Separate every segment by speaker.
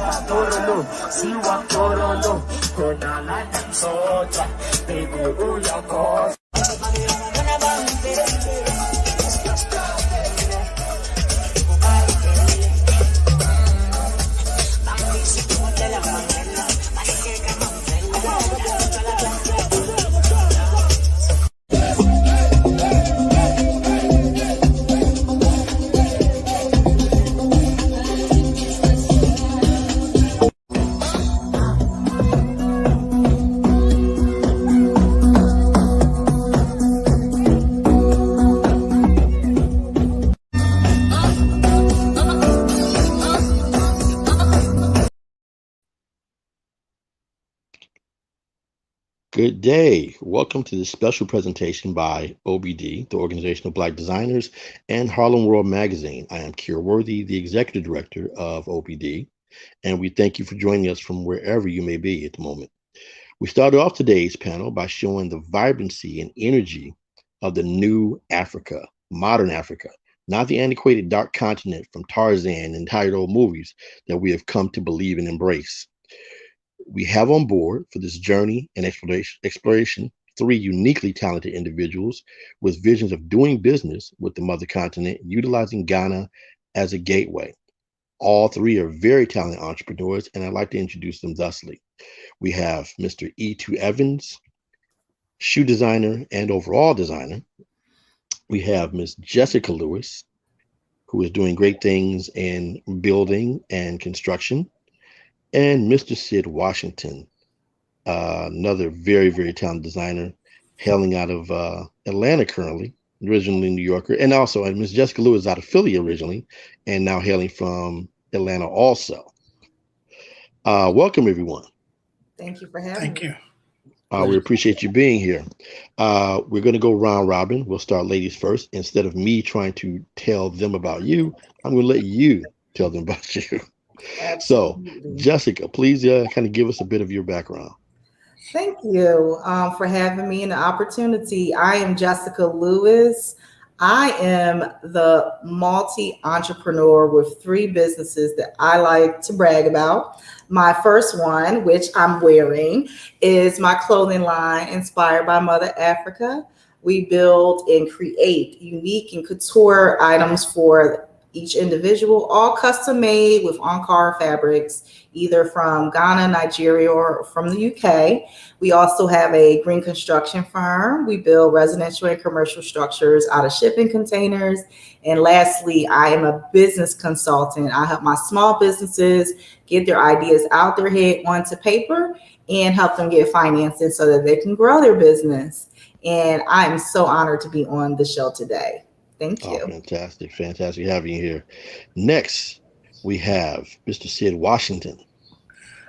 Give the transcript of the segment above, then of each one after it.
Speaker 1: Torolo, see what Torolo, Kona like them soldier, they go who your cause.
Speaker 2: Good day. Welcome to this special presentation by OBD, the Organization of Black Designers, and Harlem World Magazine. I am Keir Worthy, the Executive Director of OBD, and we thank you for joining us from wherever you may be at the moment. We started off today's panel by showing the vibrancy and energy of the new Africa, modern Africa, not the antiquated dark continent from Tarzan and tired old movies that we have come to believe and embrace. We have on board for this journey and exploration 3 uniquely talented individuals with visions of doing business with the mother continent, utilizing Ghana as a gateway. All 3 are very talented entrepreneurs, and I'd like to introduce them thusly. We have Mr. E2 Evans, shoe designer and overall designer. We have Ms. Jessica Lewis, who is doing great things in building and construction. And Mr. Sid Washington, another very, very talented designer, hailing out of Atlanta currently, originally New Yorker, and also Ms. Jessica Lewis out of Philly originally, and now hailing from Atlanta also. Welcome, everyone.
Speaker 3: Thank you for having me.
Speaker 2: We appreciate you being here. We're going to go round robin. We'll start ladies first. Instead of me trying to tell them about you, I'm going to let you tell them about you.
Speaker 3: Absolutely.
Speaker 2: So, Jessica, please kind of give us a bit of your background.
Speaker 3: Thank you for having me and the opportunity. I am Jessica Lewis. I am the multi-entrepreneur with 3 businesses that I like to brag about. My first one, which I'm wearing, is my clothing line inspired by Mother Africa. We build and create unique and couture items for each individual, all custom made with on-car fabrics, either from Ghana, Nigeria, or from the UK. We also have a green construction firm. We build residential and commercial structures out of shipping containers. And lastly, I am a business consultant. I help my small businesses get their ideas out their head onto paper and help them get financing so that they can grow their business. And I'm so honored to be on the show today. Thank you.
Speaker 2: Oh, fantastic. Fantastic having you here. Next, we have Mr. Sid Washington.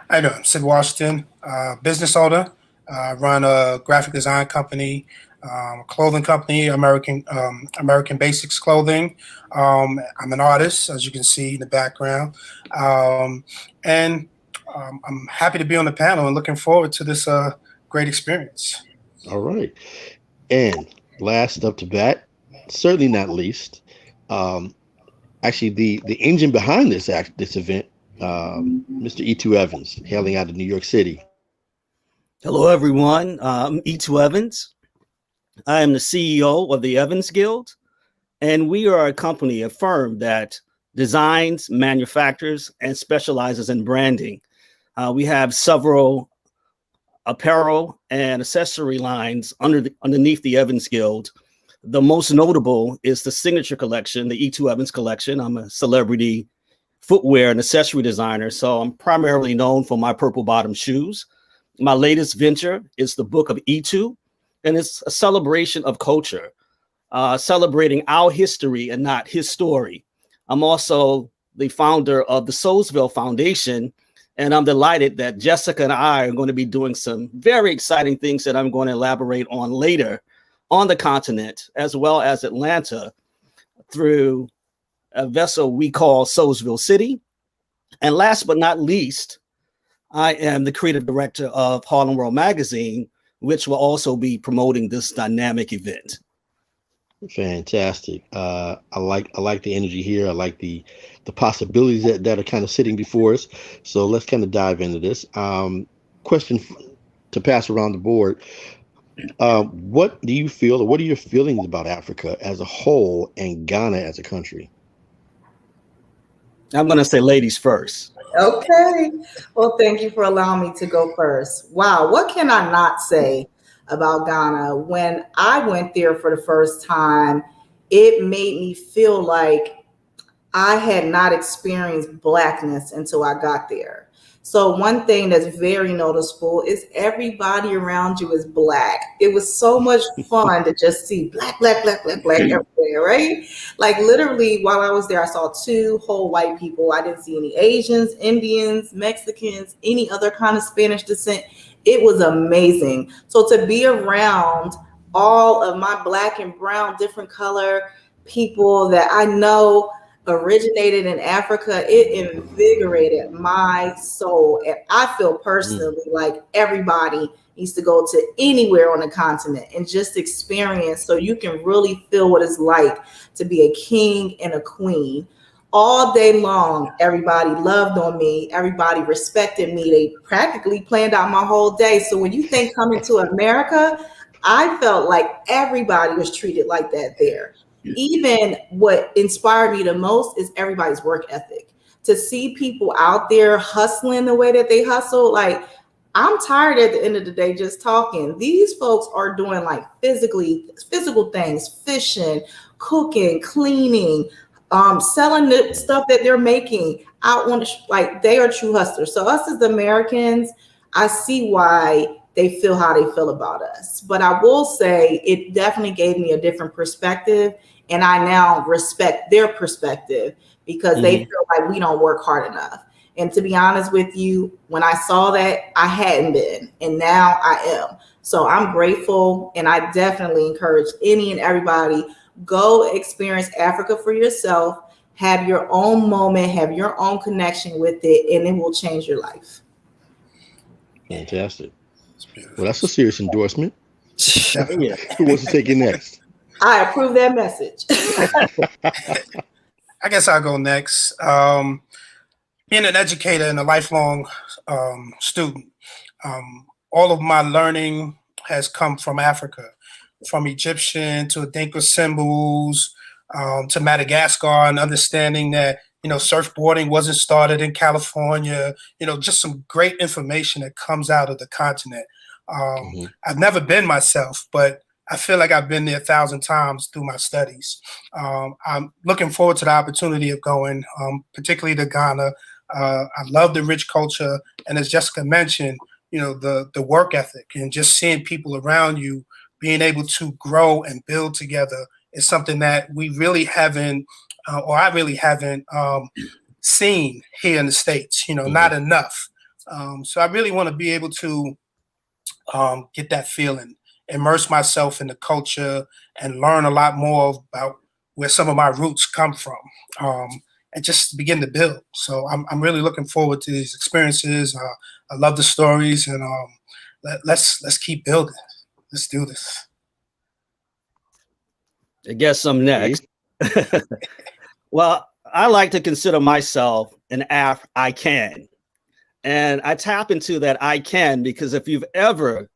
Speaker 4: How you doing? I'm Sid Washington, business owner. Run a graphic design company, clothing company, American Basics Clothing. I'm an artist, as you can see in the background. And I'm happy to be on the panel and looking forward to this great experience.
Speaker 2: All right. And last up to bat, certainly not least, actually the engine behind this event, Mr. E2 Evans, hailing out of New York City.
Speaker 5: Hello, everyone. I'm E2 Evans. I am the CEO of the Evans Guild, and we are a company, a firm that designs, manufactures, and specializes in branding. We have several apparel and accessory lines underneath the Evans Guild. The most notable is the signature collection, the E2 Evans collection. I'm a celebrity footwear and accessory designer, so I'm primarily known for my purple bottom shoes. My latest venture is the Book of E2, and it's a celebration of culture, celebrating our history and not his story. I'm also the founder of the Soulsville Foundation, and I'm delighted that Jessica and I are going to be doing some very exciting things that I'm going to elaborate on later on the continent, as well as Atlanta, through a vessel we call Soulsville City. And last but not least, I am the creative director of Harlem World Magazine, which will also be promoting this dynamic event.
Speaker 2: Fantastic. I like the energy here. I like the possibilities that are kind of sitting before us. So let's kind of dive into this. Question to pass around the board. What do you feel, or what are your feelings about Africa as a whole and Ghana as a country?
Speaker 5: I'm going to say ladies first.
Speaker 3: Okay. Well, thank you for allowing me to go first. Wow, what can I not say about Ghana? When I went there for the first time, it made me feel like I had not experienced blackness until I got there. So one thing that's very noticeable is everybody around you is black. It was so much fun to just see black, black, black, black, black everywhere, right? Like literally while I was there, I saw two whole white people. I didn't see any Asians, Indians, Mexicans, any other kind of Spanish descent. It was amazing. So to be around all of my black and brown, different color people that I know originated in Africa, it invigorated my soul. And I feel personally like everybody needs to go to anywhere on the continent and just experience so you can really feel what it's like to be a king and a queen. All day long, everybody loved on me. Everybody respected me. They practically planned out my whole day. So when you think coming to America, I felt like everybody was treated like that there. Even what inspired me the most is everybody's work ethic. To see people out there hustling the way that they hustle, like I'm tired at the end of the day just talking. These folks are doing like physical things, fishing, cooking, cleaning, selling the stuff that they're making out on like they are true hustlers. So us as Americans, I see why they feel how they feel about us. But I will say it definitely gave me a different perspective. And I now respect their perspective because they feel like we don't work hard enough. And to be honest with you, when I saw that, I hadn't been, and now I am. So I'm grateful, and I definitely encourage any and everybody, go experience Africa for yourself, have your own moment, have your own connection with it, and it will change your life.
Speaker 2: Fantastic. Well, that's a serious endorsement.
Speaker 5: Yeah.
Speaker 2: Who wants to take it next?
Speaker 3: I approve that message.
Speaker 4: I guess I'll go next. Being an educator and a lifelong student, all of my learning has come from Africa, from Egyptian to Dinka symbols to Madagascar, and understanding that, surfboarding wasn't started in California, just some great information that comes out of the continent. I've never been myself, but I feel like I've been there 1,000 times through my studies. I'm looking forward to the opportunity of going, particularly to Ghana. I love the rich culture, and as Jessica mentioned, the work ethic and just seeing people around you being able to grow and build together is something that we really haven't, or I really haven't seen here in the States. Not enough. So I really want to be able to get that feeling, immerse myself in the culture, and learn a lot more about where some of my roots come from, and just begin to build. So I'm really looking forward to these experiences. I love the stories, and let's keep building. Let's do this.
Speaker 5: I guess I'm next. Well, I like to consider myself an I can. And I tap into that I can because if you've ever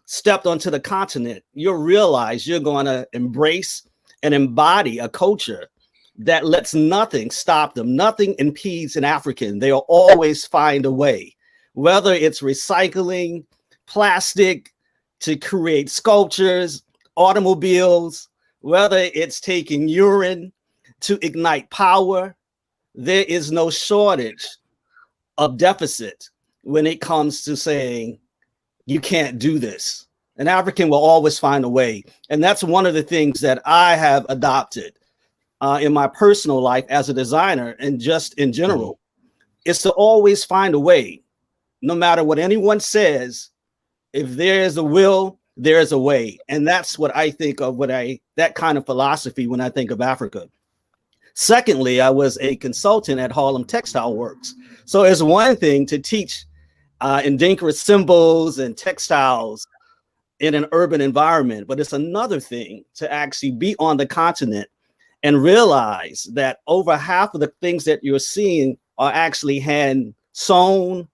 Speaker 5: stepped onto the continent, you'll realize you're going to embrace and embody a culture that lets nothing stop them. Nothing impedes an African. They'll always find a way, whether it's recycling plastic to create sculptures, automobiles, whether it's taking urine to ignite power. There is no shortage of deficit when it comes to saying you can't do this. An African will always find a way. And that's one of the things that I have adopted in my personal life as a designer and just in general, is to always find a way. No matter what anyone says, if there is a will, there is a way. And that's what I think of that kind of philosophy when I think of Africa. Secondly, I was a consultant at Harlem Textile Works. So it's one thing to teach Indigenous symbols and textiles in an urban environment, but it's another thing to actually be on the continent and realize that over half of the things that you're seeing are actually hand sewn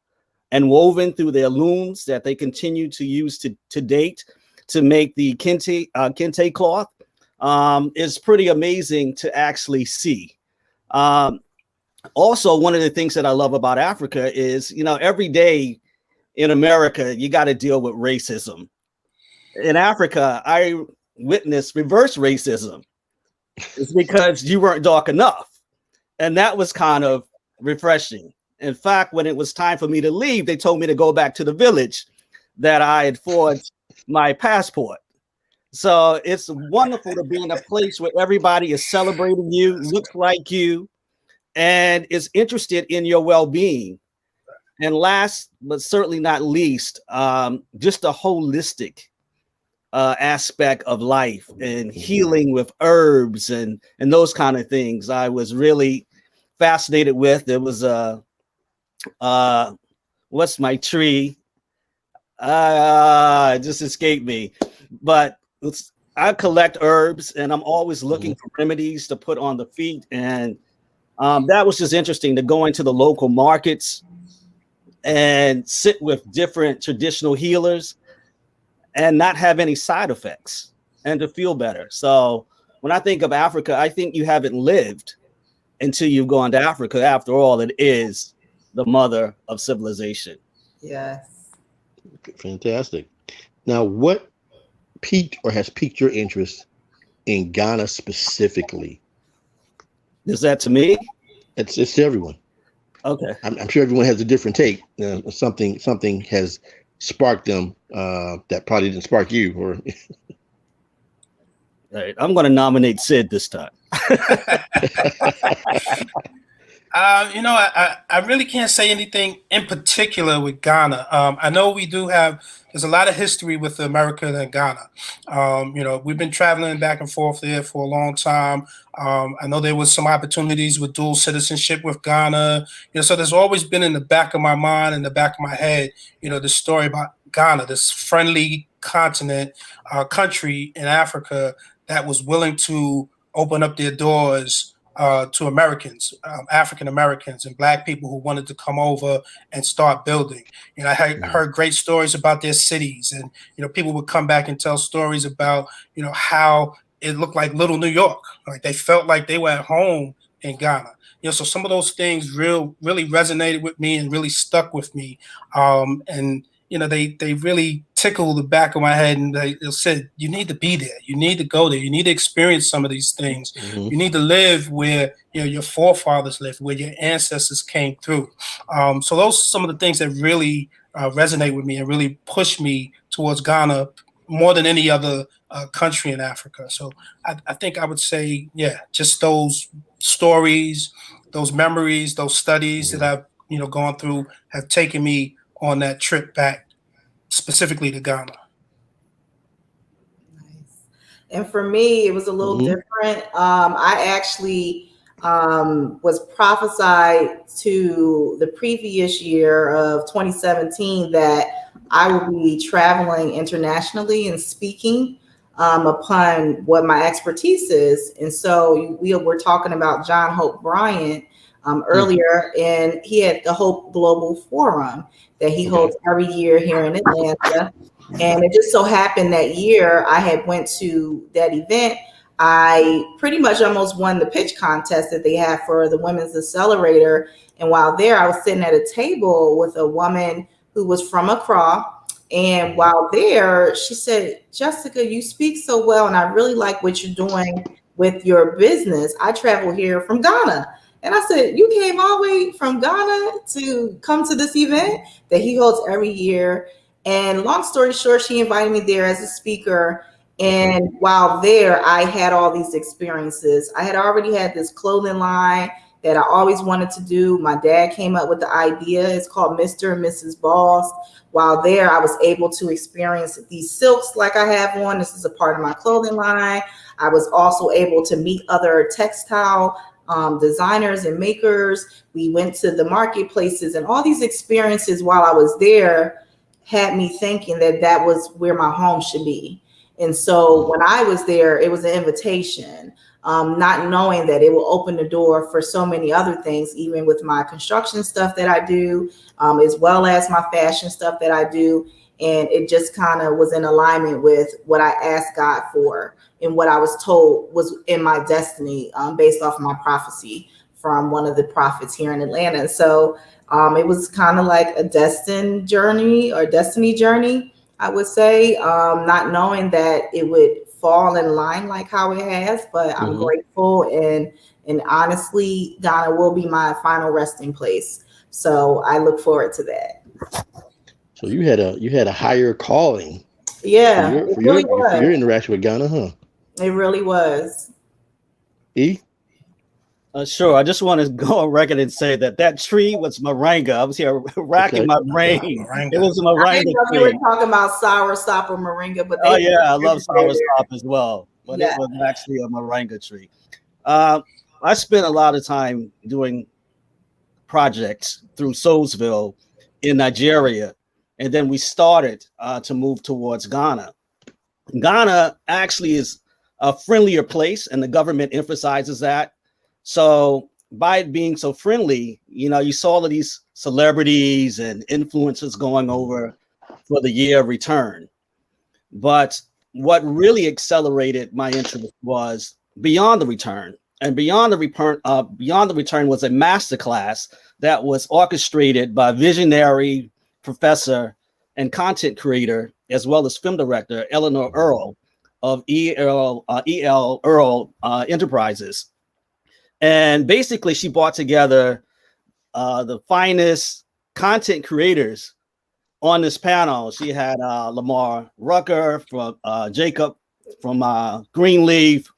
Speaker 5: and woven through their looms that they continue to use to date to make the kente cloth. Is pretty amazing to actually see. Also, one of the things that I love about Africa is, every day in America, you got to deal with racism. In Africa, I witnessed reverse racism. It's because you weren't dark enough. And that was kind of refreshing. In fact, when it was time for me to leave, they told me to go back to the village that I had forged my passport. So it's wonderful to be in a place where everybody is celebrating you, looks like you, and is interested in your well-being. And last, but certainly not least, just a holistic aspect of life and healing with herbs and those kind of things. I was really fascinated with. There was what's my tree? It just escaped me. But I collect herbs, and I'm always looking for remedies to put on the feet. And that was just interesting to go into the local markets and sit with different traditional healers and not have any side effects and to feel better. So when I think of Africa, I think you haven't lived until you've gone to Africa. After all, it is the mother of civilization.
Speaker 3: Yes.
Speaker 2: Fantastic. Now, what piqued or has piqued your interest in Ghana specifically?
Speaker 5: Is that to me?
Speaker 2: It's to everyone.
Speaker 5: Okay.
Speaker 2: I'm sure everyone has a different take. Something has sparked them that probably didn't spark you. Or
Speaker 5: Right. I'm going to nominate Sid this time.
Speaker 4: I really can't say anything in particular with Ghana. I know there's a lot of history with America and Ghana. We've been traveling back and forth there for a long time. I know there was some opportunities with dual citizenship with Ghana. So there's always been in the back of my mind, in the back of my head, this story about Ghana, this friendly country in Africa that was willing to open up their doors to Americans, African Americans, and Black people who wanted to come over and start building. I had heard great stories about their cities, and people would come back and tell stories about how it looked like little New York, like they felt like they were at home in Ghana. So some of those things really resonated with me and really stuck with me, and they really tickled the back of my head, and they said, you need to be there. You need to go there. You need to experience some of these things. You need to live where your forefathers lived, where your ancestors came through. So those are some of the things that really resonate with me and really push me towards Ghana more than any other country in Africa. So I think I would say, just those stories, those memories, those studies that I've gone through have taken me on that trip back specifically to Ghana.
Speaker 3: Nice. And for me, it was a little different. I actually was prophesied to the previous year of 2017 that I would be traveling internationally and speaking upon what my expertise is. And so we were talking about John Hope Bryant earlier, and he had the Hope Global Forum that he holds every year here in Atlanta. And it just so happened that year I had went to that event. I pretty much almost won the pitch contest that they have for the Women's Accelerator. And while there, I was sitting at a table with a woman who was from Accra. And while there, she said, Jessica, you speak so well, and I really like what you're doing with your business. I travel here from Ghana. And I said, you came all the way from Ghana to come to this event that he holds every year. And long story short, she invited me there as a speaker. And while there, I had all these experiences. I had already had this clothing line that I always wanted to do. My dad came up with the idea. It's called Mr. and Mrs. Boss. While there, I was able to experience these silks like I have on. This is a part of my clothing line. I was also able to meet other textile designers and makers. We went to the marketplaces and all these experiences while I was there had me thinking that that was where my home should be. And so when I was there, it was an invitation, not knowing that it will open the door for so many other things, even with my construction stuff that I do, as well as my fashion stuff that I do. And it just kind of was in alignment with what I asked God for and what I was told was in my destiny, based off my prophecy from one of the prophets here in Atlanta. So it was kind of like a destined journey or destiny journey, I would say, not knowing that it would fall in line like how it has, but I'm grateful, and honestly, Ghana will be my final resting place. So I look forward to that.
Speaker 2: So you had a higher calling.
Speaker 3: Yeah,
Speaker 2: for your interaction with Ghana, huh?
Speaker 3: It really was.
Speaker 2: E?
Speaker 5: Sure. I just want to go on record and say that tree was moringa. I was here racking my brain. It was a moringa
Speaker 3: I didn't know
Speaker 5: tree.
Speaker 3: you were talking about soursop or moringa, but
Speaker 5: oh yeah, I love soursop as well. But it was actually a moringa tree. I spent a lot of time doing projects through Soulsville in Nigeria, and then we started to move towards Ghana. Ghana actually is a friendlier place, and the government emphasizes that. So by it being so friendly, you saw all of these celebrities and influencers going over for the year of return. But what really accelerated my interest was beyond the return. And beyond the return was a masterclass that was orchestrated by visionary professor and content creator, as well as film director, Eleanor Earl of EL Earl Enterprises. And basically, she brought together the finest content creators on this panel. She had Lamar Rucker from Jacob from Greenleaf.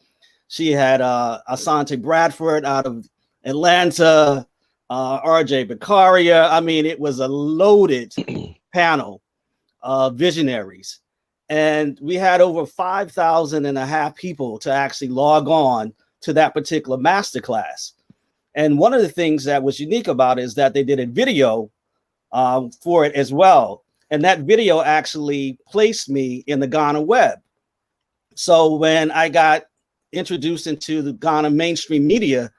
Speaker 5: She had Asante Bradford out of Atlanta, RJ Beccaria. I mean, it was a loaded panel of visionaries. And we had over 5,500 people to actually log on to that particular masterclass. And one of the things that was unique about it is that they did a video for it as well. And that video actually placed me in the Ghana web. So when I got introduced into the Ghana mainstream media,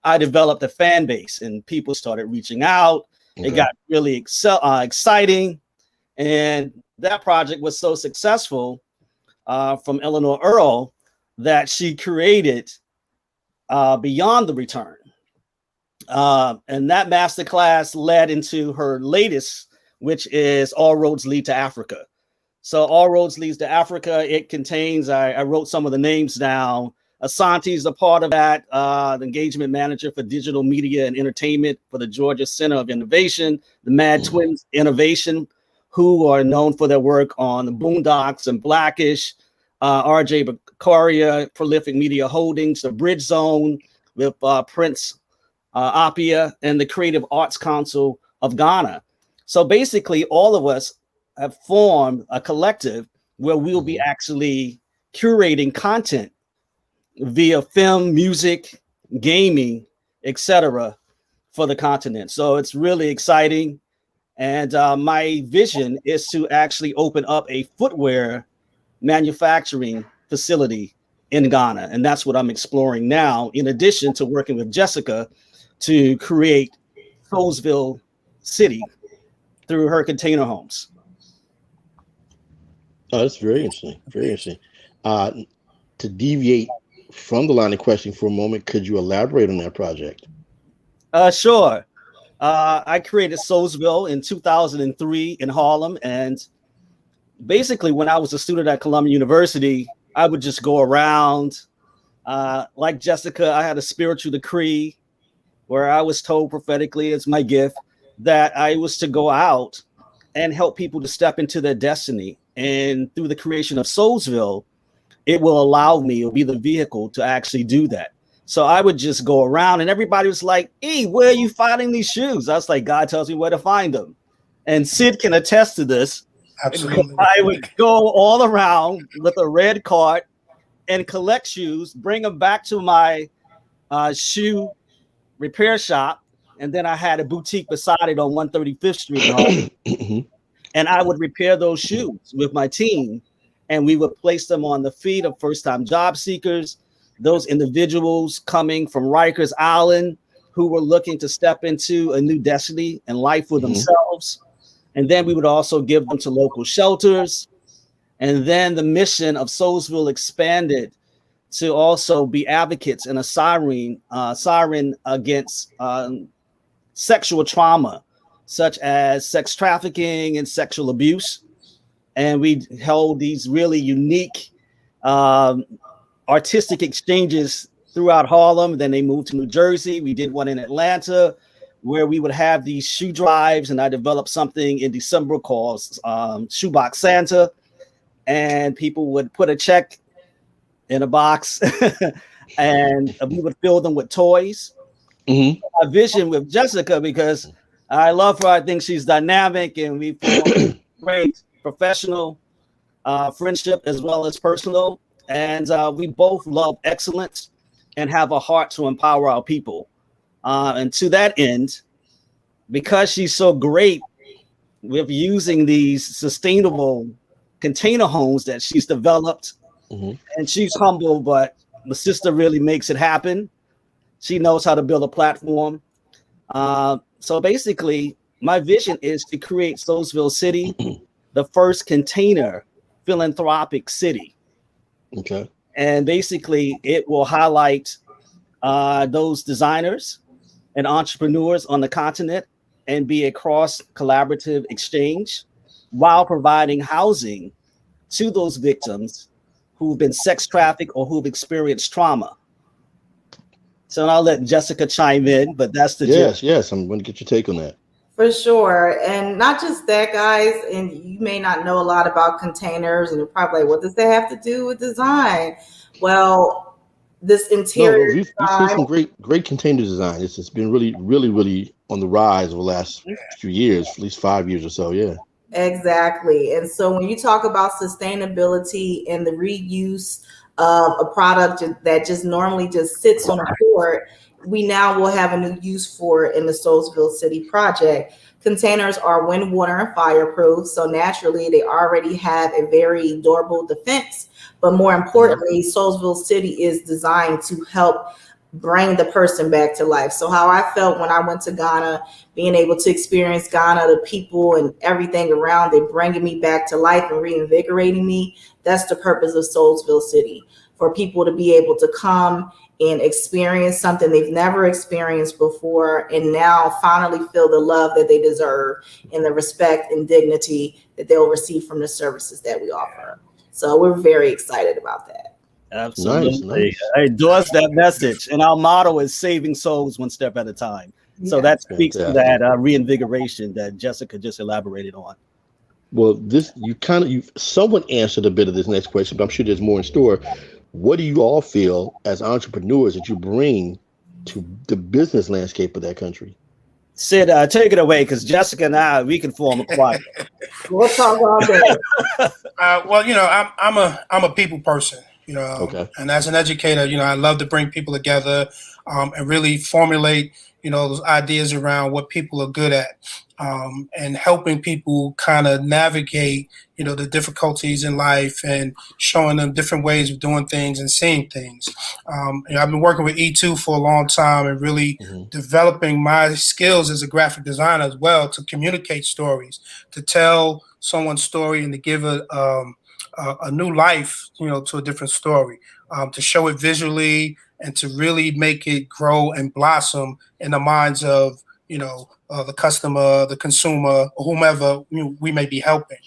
Speaker 5: I developed a fan base and people started reaching out. It got really exciting. And that project was so successful from Eleanor Earl that she created Beyond the Return. And that masterclass led into her latest, which is All Roads Lead to Africa. So All Roads Leads to Africa, it contains, I wrote some of the names down. Asante is a part of that, the engagement manager for digital media and entertainment for the Georgia Center of Innovation, the Mad Twins Innovation, who are known for their work on the Boondocks and Blackish, RJ Beccaria, Prolific Media Holdings, the Bridge Zone with Prince Apia, and the Creative Arts Council of Ghana. So basically, all of us have formed a collective where we'll be actually curating content via film, music, gaming, etc., for the continent. So it's really exciting. And my vision is to actually open up a footwear manufacturing facility in Ghana. And that's what I'm exploring now, in addition to working with Jessica to create Soulsville City through her container homes.
Speaker 2: Oh, that's very interesting. Very interesting. To deviate from the line of questioning for a moment, could you elaborate on that project?
Speaker 5: Sure. I created Soulsville in 2003 in Harlem. And basically, when I was a student at Columbia University, I would just go around. Like Jessica, I had a spiritual decree where I was told prophetically, it's my gift, that I was to go out and help people to step into their destiny. And through the creation of Soulsville, it will allow me, it'll be the vehicle to actually do that. So I would just go around and everybody was like, "E, where are you finding these shoes?" I was like, God tells me where to find them. And Sid can attest to this.
Speaker 4: Absolutely.
Speaker 5: I would go all around with a red cart and collect shoes, bring them back to my shoe repair shop. And then I had a boutique beside it on 135th Street. And I would repair those shoes with my team, and we would place them on the feet of first-time job seekers, those individuals coming from Rikers Island who were looking to step into a new destiny and life for themselves. And then we would also give them to local shelters. And then the mission of Soulsville expanded to also be advocates and a siren against sexual trauma, such as sex trafficking and sexual abuse. And we held these really unique artistic exchanges throughout Harlem. Then they moved to New Jersey. We did one in Atlanta where we would have these shoe drives, and I developed something in December called Shoebox Santa. And people would put a check in a box and we would fill them with toys. My vision with Jessica, because I love her, I think she's dynamic, and we formed great professional friendship as well as personal. And we both love excellence and have a heart to empower our people. And to that end, because she's so great with using these sustainable container homes that she's developed, and she's humble, but the sister really makes it happen. She knows how to build a platform. So basically, my vision is to create Soulsville City, the first container philanthropic city.
Speaker 2: Okay.
Speaker 5: And basically, it will highlight those designers and entrepreneurs on the continent and be a cross collaborative exchange while providing housing to those victims who've been sex trafficked or who've experienced trauma. So I'll let Jessica chime in, but that's the gist.
Speaker 2: Yes. I'm going to get your take on that.
Speaker 3: For sure. And not just that, guys, and you may not know a lot about containers, and you're probably like, what does that have to do with design? Well, this interior
Speaker 2: we've seen some great container design. It's been really on the rise over the last few years, at least 5 years or so. Yeah.
Speaker 3: Exactly. And so when you talk about sustainability and the reuse of a product that just normally just sits on a board, we now will have a new use for it in the Soulsville City project. Containers are wind, water, and fireproof. So naturally, they already have a very durable defense. But more importantly, Soulsville City is designed to help bring the person back to life. So how I felt when I went to Ghana, being able to experience Ghana, the people and everything around it, bringing me back to life and reinvigorating me. That's the purpose of Soulsville City, for people to be able to come and experience something they've never experienced before, and now finally feel the love that they deserve and the respect and dignity that they'll receive from the services that we offer. So we're very excited about that.
Speaker 5: Absolutely.
Speaker 2: Nice.
Speaker 5: I endorse that message. And our motto is saving souls one step at a time. So that speaks to that reinvigoration that Jessica just elaborated on.
Speaker 2: Well, you've somewhat answered a bit of this next question, but I'm sure there's more in store. What do you all feel as entrepreneurs that you bring to the business landscape of that country?
Speaker 5: Sid, take it away, because Jessica and I, we can form a choir.
Speaker 3: We'll talk all day.
Speaker 4: Well, I'm a people person.
Speaker 2: Okay.
Speaker 4: And as an educator, I love to bring people together and really formulate, those ideas around what people are good at, and helping people kind of navigate, the difficulties in life and showing them different ways of doing things and seeing things. I've been working with E2 for a long time and really developing my skills as a graphic designer as well to communicate stories, to tell someone's story and to give a new life, to a different story, to show it visually and to really make it grow and blossom in the minds of, the customer, the consumer, or whomever we may be helping.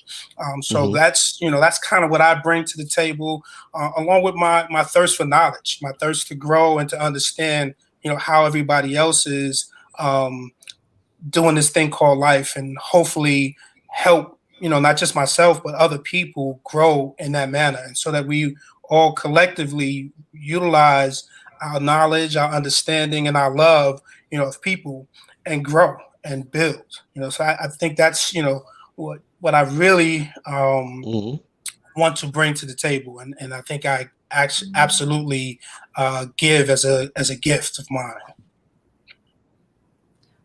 Speaker 4: So that's kind of what I bring to the table, along with my thirst for knowledge, my thirst to grow and to understand, how everybody else is doing this thing called life, and hopefully help, not just myself, but other people grow in that manner. And so that we all collectively utilize our knowledge, our understanding, and our love, of people, and grow and build. So I think that's, what I really want to bring to the table. And I think I absolutely give as a gift of mine.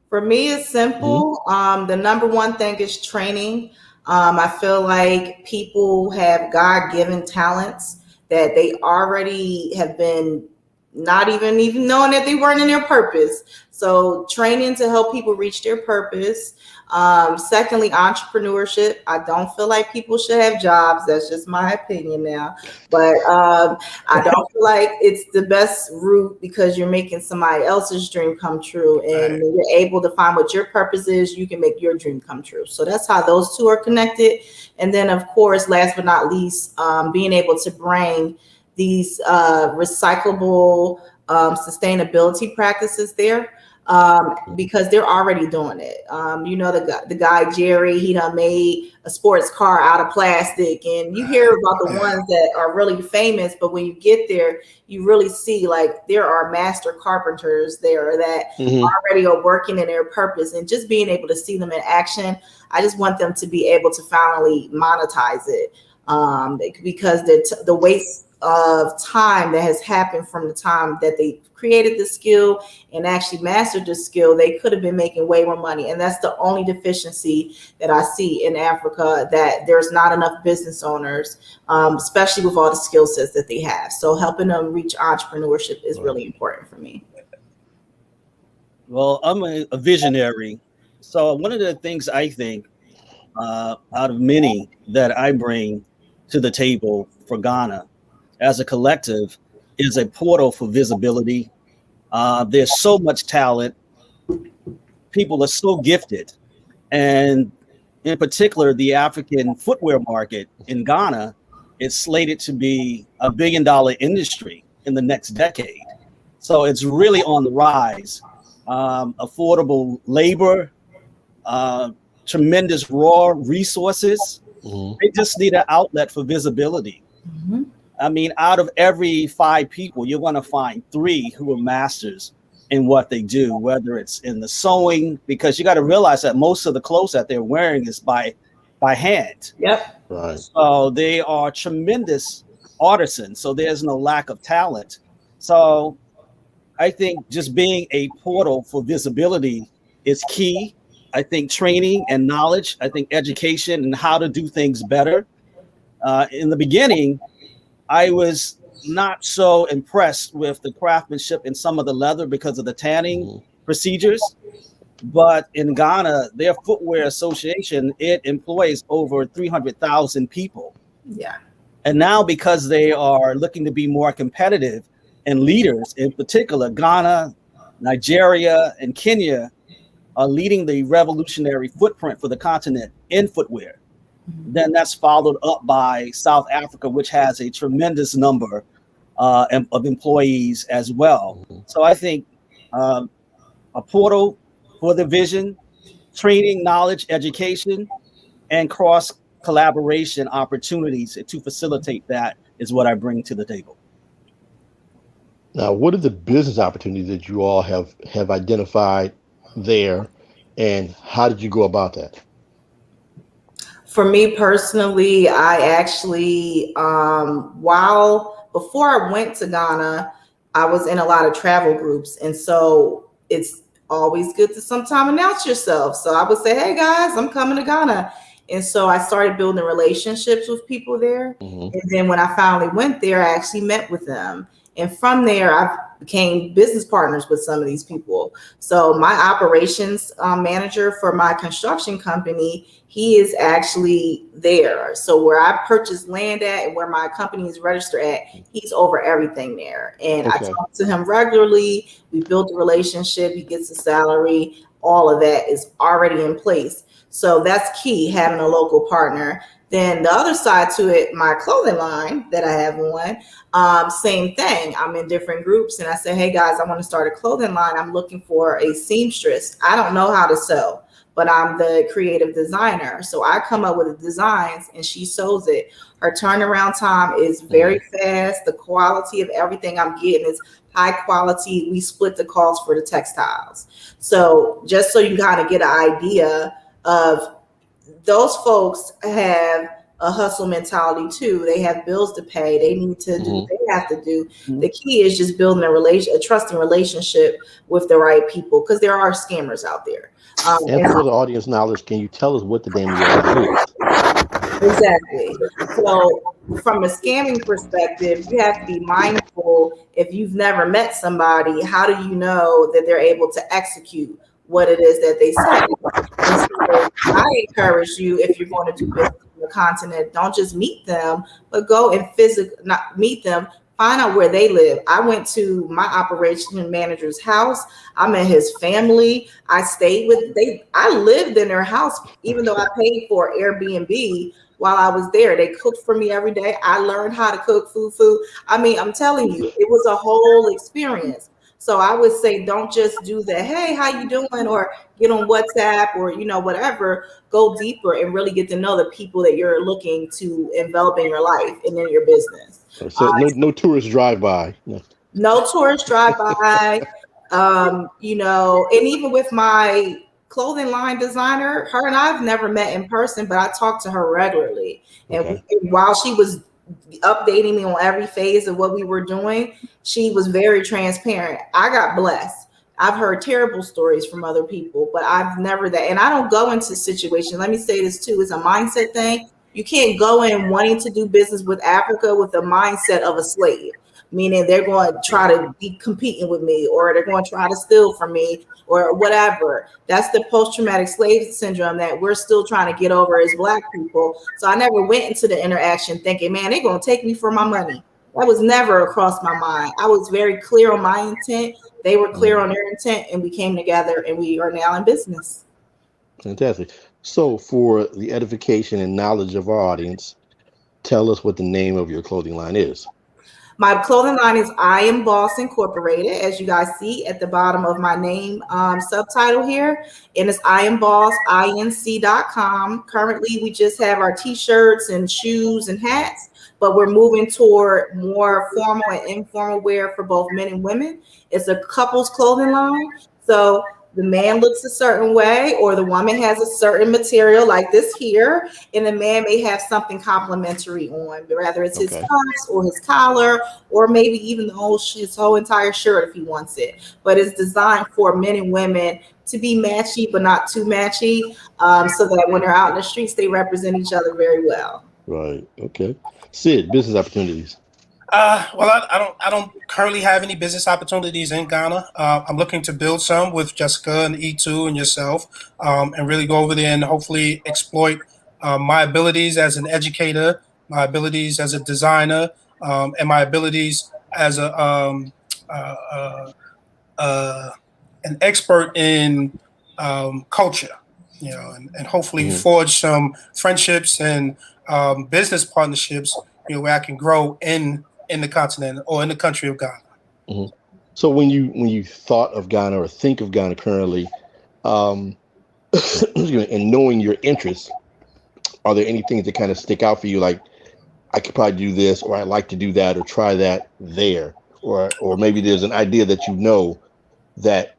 Speaker 3: For me, it's simple. The number one thing is training. I feel like people have God-given talents that they already have been not even knowing that they weren't in their purpose. So training to help people reach their purpose. Secondly, entrepreneurship. I don't feel like people should have jobs. That's just my opinion now. But I don't feel like it's the best route because you're making somebody else's dream come true. And when you're able to find what your purpose is, you can make your dream come true. So that's how those two are connected. And then, of course, last but not least, being able to bring these recyclable sustainability practices there. Because they're already doing it. The guy Jerry, he done made a sports car out of plastic, and you hear about the ones that are really famous, but when you get there, you really see like there are master carpenters there that already are working in their purpose, and just being able to see them in action, I just want them to be able to finally monetize it, because the waste of time that has happened from the time that they created the skill and actually mastered the skill, they could have been making way more money. And that's the only deficiency that I see in Africa, that there's not enough business owners, especially with all the skill sets that they have. So helping them reach entrepreneurship is really important for me.
Speaker 5: Well, I'm a visionary. So one of the things I think out of many that I bring to the table for Ghana as a collective is a portal for visibility. There's so much talent. People are so gifted. And in particular, the African footwear market in Ghana is slated to be $1 billion industry in the next decade. So it's really on the rise. Affordable labor, tremendous raw resources. They just need an outlet for visibility. I mean, out of every 5 people, you're going to find 3 who are masters in what they do, whether it's in the sewing, because you got to realize that most of the clothes that they're wearing is by hand.
Speaker 3: Yep.
Speaker 2: Right.
Speaker 5: So they are tremendous artisans. So there's no lack of talent. So I think just being a portal for visibility is key. I think training and knowledge, I think education and how to do things better. In the beginning, I was not so impressed with the craftsmanship in some of the leather because of the tanning procedures. But in Ghana, their footwear association, it employs over 300,000 people.
Speaker 3: Yeah.
Speaker 5: And now because they are looking to be more competitive and leaders, in particular, Ghana, Nigeria, and Kenya are leading the revolutionary footprint for the continent in footwear. Then that's followed up by South Africa, which has a tremendous number of employees as well. So I think a portal for the vision, training, knowledge, education, and cross collaboration opportunities to facilitate that is what I bring to the table.
Speaker 2: Now, what are the business opportunities that you all have identified there, and how did you go about that?
Speaker 3: For me personally, I actually, before I went to Ghana, I was in a lot of travel groups. And so it's always good to sometime announce yourself. So I would say, hey guys, I'm coming to Ghana. And so I started building relationships with people there. And then when I finally went there, I actually met with them. And from there, I became business partners with some of these people. So my operations manager for my construction company, he is actually there. So where I purchased land at and where my company is registered at, he's over everything there. And I talk to him regularly. We built a relationship. He gets a salary. All of that is already in place. So that's key, having a local partner. Then the other side to it, my clothing line that I have on, same thing. I'm in different groups and I say, hey guys, I want to start a clothing line. I'm looking for a seamstress. I don't know how to sew, but I'm the creative designer. So I come up with the designs and she sews it. Her turnaround time is very fast. The quality of everything I'm getting is high quality. We split the cost for the textiles. So just so you kind of get an idea of, those folks have a hustle mentality too. They have bills to pay. They need to do what they have to do. The key is just building a trusting relationship with the right people, because there are scammers out there.
Speaker 2: And for the audience knowledge, can you tell us what the name of your agency is?
Speaker 3: Exactly. So, from a scamming perspective, you have to be mindful. If you've never met somebody, how do you know that they're able to execute what it is that they say? And so, I encourage you, if you're going to do business on the continent, don't just meet them, but go and physically not meet them. Find out where they live. I went to my operation manager's house. I met his family. I stayed with they. I lived in their house, even though I paid for Airbnb. While I was there, they cooked for me every day. I learned how to cook food. I mean, I'm telling you, it was a whole experience. So I would say, don't just do the hey, how you doing, or get on WhatsApp, or whatever. Go deeper and really get to know the people that you're looking to envelop in your life and in your business.
Speaker 2: So no tourist drive by. No.
Speaker 3: No tourist drive by. And even with my clothing line designer, her and I've never met in person, but I talk to her regularly.
Speaker 2: Okay.
Speaker 3: And while she was updating me on every phase of what we were doing, she was very transparent. I got blessed. I've heard terrible stories from other people, but I've never that. And I don't go into situations. Let me say this too, it's a mindset thing. You can't go in wanting to do business with Africa with the mindset of a slave, meaning they're going to try to be competing with me, or they're going to try to steal from me, or whatever. That's the post-traumatic slave syndrome that we're still trying to get over as Black people. So I never went into the interaction thinking, man, they're going to take me for my money. That was never across my mind. I was very clear on my intent. They were clear on their intent, and we came together, and we are now in business.
Speaker 2: Fantastic. So, for the edification and knowledge of our audience, tell us what the name of your clothing line is.
Speaker 3: My clothing line is I Am Boss Incorporated, as you guys see at the bottom of my name subtitle here. And it's I Am Boss, inc.com. Currently, we just have our t-shirts and shoes and hats, but we're moving toward more formal and informal wear for both men and women. It's a couple's clothing line. So the man looks a certain way, or the woman has a certain material like this here, and the man may have something complimentary on, whether it's his cuffs or his collar, or maybe even his whole entire shirt if he wants it. But it's designed for men and women to be matchy, but not too matchy, so that when they're out in the streets, they represent each other very well.
Speaker 2: Right. Okay. Sid, business opportunities.
Speaker 4: Well, I don't currently have any business opportunities in Ghana. I'm looking to build some with Jessica and E2 and yourself, and really go over there and hopefully exploit my abilities as an educator, my abilities as a designer, and my abilities as an expert in culture. And hopefully forge some friendships and business partnerships, where I can grow in the continent or in the country of Ghana.
Speaker 2: So when you thought of Ghana or think of Ghana currently, and knowing your interests, are there any things that kind of stick out for you? Like, I could probably do this, or I'd like to do that, or try that there, or maybe there's an idea that that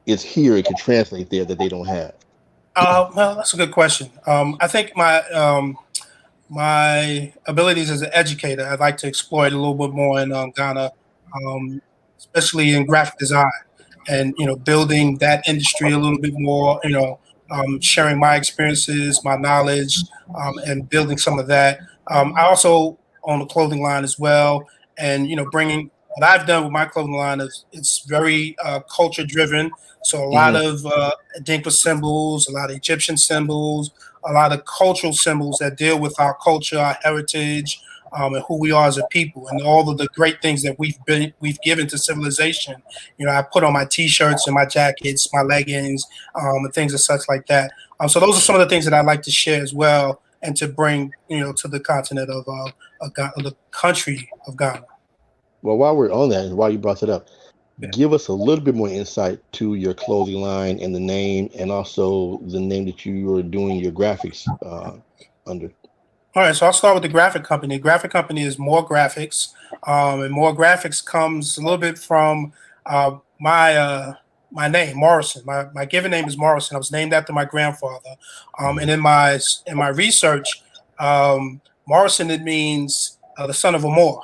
Speaker 2: it's here, it could translate there that they don't have.
Speaker 4: Well, that's a good question. I think my abilities as an educator, I'd like to exploit a little bit more in Ghana, especially in graphic design, and building that industry a little bit more. Sharing my experiences, my knowledge, and building some of that. I also own a clothing line as well, and bringing what I've done with my clothing line is it's very culture driven. So a lot of Dinka symbols, a lot of Egyptian symbols, a lot of cultural symbols that deal with our culture, our heritage, and who we are as a people, and all of the great things that we've given to civilization. I put on my T-shirts and my jackets, my leggings, and things and such like that. So those are some of the things that I'd like to share as well, and to bring to the continent of the country of Ghana.
Speaker 2: Well, while we're on that, and while you brought it up, give us a little bit more insight to your clothing line and the name, and also the name that you are doing your graphics under.
Speaker 4: All right, so I'll start with the graphic company. The graphic company is More Graphics, and More Graphics comes a little bit from my name, Morrison. My given name is Morrison. I was named after my grandfather, and in my research, Morrison, it means the son of Amor.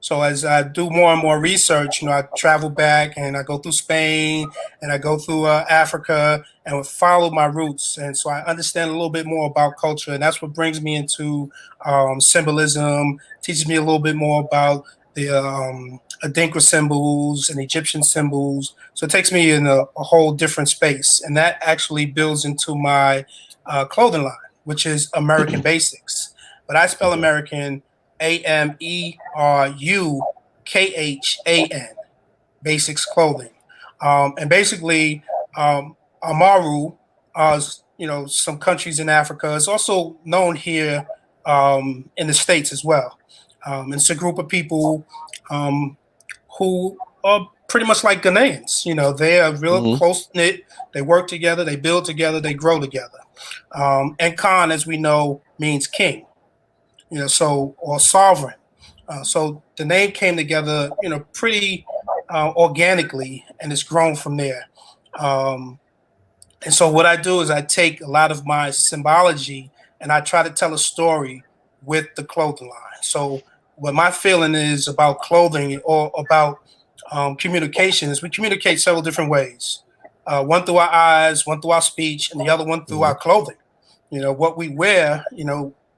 Speaker 4: So as I do more and more research, I travel back and I go through Spain and I go through Africa and would follow my roots. And so I understand a little bit more about culture. And that's what brings me into symbolism, teaches me a little bit more about the Adinkra symbols and Egyptian symbols. So it takes me in a whole different space. And that actually builds into my clothing line, which is American Basics. But I spell American AMERUKHAN, Basics Clothing. And basically, Amaru, some countries in Africa, is also known here in the States as well. And it's a group of people who are pretty much like Ghanaians. They are real close knit. They work together, they build together, they grow together. And Khan, as we know, means king. Or sovereign. So the name came together, pretty organically, and it's grown from there. And so what I do is I take a lot of my symbology and I try to tell a story with the clothing line. So what my feeling is about clothing or about communication is we communicate several different ways. One through our eyes, one through our speech, and the other one through our clothing. What we wear,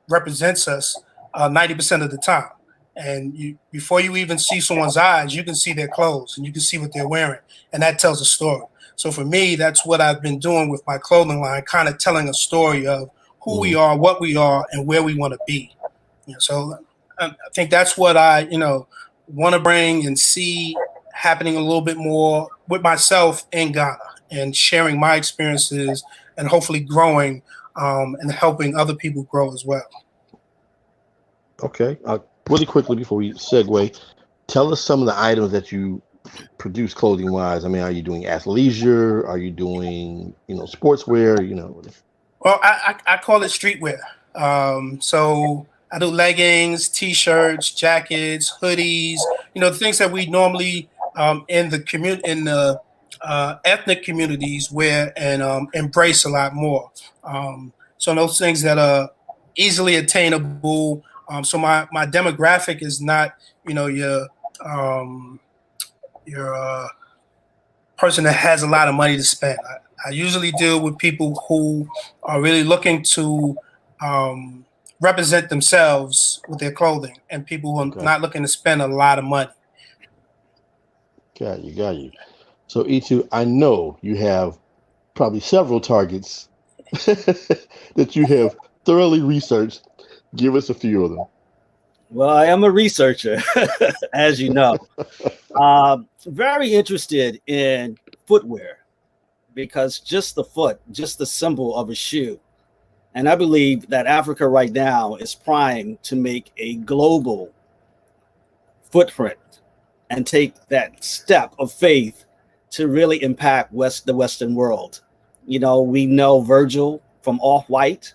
Speaker 4: represents us 90% of the time. And before you even see someone's eyes, you can see their clothes and you can see what they're wearing. And that tells a story. So for me, that's what I've been doing with my clothing line, kind of telling a story of who we are, what we are, and where we want to be. So I think that's what I, want to bring and see happening a little bit more with myself in Ghana and sharing my experiences and hopefully growing and helping other people grow as well.
Speaker 2: Okay. Really quickly before we segue, tell us some of the items that you produce clothing wise. I mean, are you doing athleisure? Are you doing, sportswear?
Speaker 4: Well, I call it streetwear. So I do leggings, t-shirts, jackets, hoodies, the things that we normally in the ethnic communities wear and embrace a lot more. So those things that are easily attainable. So my demographic is not, your person that has a lot of money to spend. I usually deal with people who are really looking to represent themselves with their clothing and people who are not looking to spend a lot of money.
Speaker 2: Got you. So E2, I know you have probably several targets that you have thoroughly researched. Give us a few of them.
Speaker 5: Well, I am a researcher, as you know. Very interested in footwear because just the foot, just the symbol of a shoe. And I believe that Africa right now is primed to make a global footprint and take that step of faith to really impact the Western world. We know Virgil from Off-White,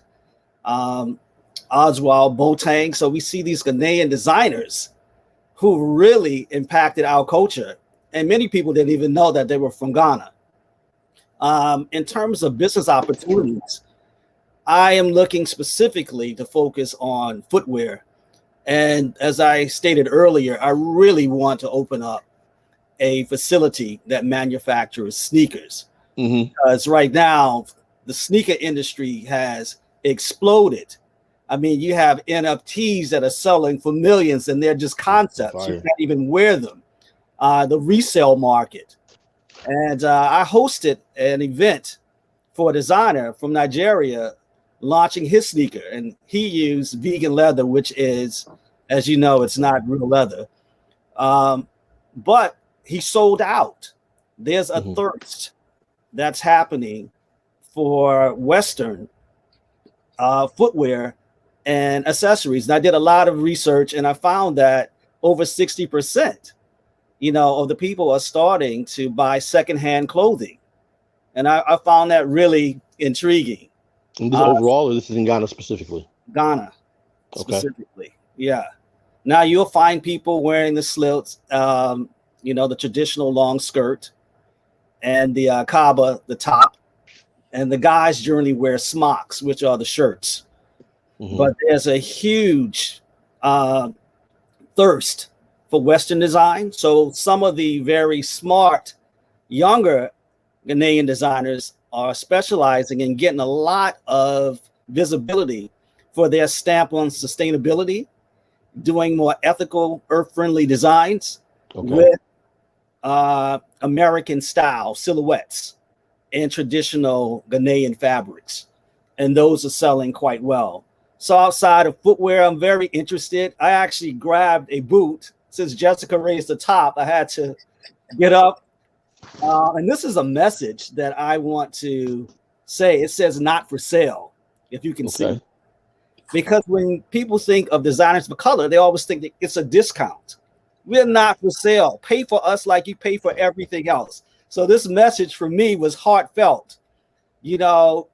Speaker 5: Oswald Boateng. So we see these Ghanaian designers who really impacted our culture. And many people didn't even know that they were from Ghana. In terms of business opportunities, I am looking specifically to focus on footwear. And as I stated earlier, I really want to open up a facility that manufactures sneakers. Because right now, the sneaker industry has exploded. I mean, you have NFTs that are selling for millions and they're just concepts. You can't even wear them. The resale market. And I hosted an event for a designer from Nigeria launching his sneaker. And he used vegan leather, which is, as you know, it's not real leather. But he sold out. There's a thirst that's happening for Western footwear and accessories. And I did a lot of research and I found that over 60%, of the people are starting to buy secondhand clothing. And I found that really intriguing.
Speaker 2: And this overall, or this is in Ghana specifically?
Speaker 5: Ghana specifically. Yeah. Now you'll find people wearing the slits, the traditional long skirt and the kaba, the top. And the guys generally wear smocks, which are the shirts. But there's a huge thirst for Western design. So some of the very smart, younger Ghanaian designers are specializing in getting a lot of visibility for their stamp on sustainability, doing more ethical, earth-friendly designs with American style silhouettes and traditional Ghanaian fabrics. And those are selling quite well. So outside of footwear, I'm very interested. I actually grabbed a boot. Since Jessica raised the top, I had to get up. And this is a message that I want to say. It says not for sale, if you can see. Because when people think of designers for color, they always think that it's a discount. We're not for sale. Pay for us like you pay for everything else. So this message for me was heartfelt. You know,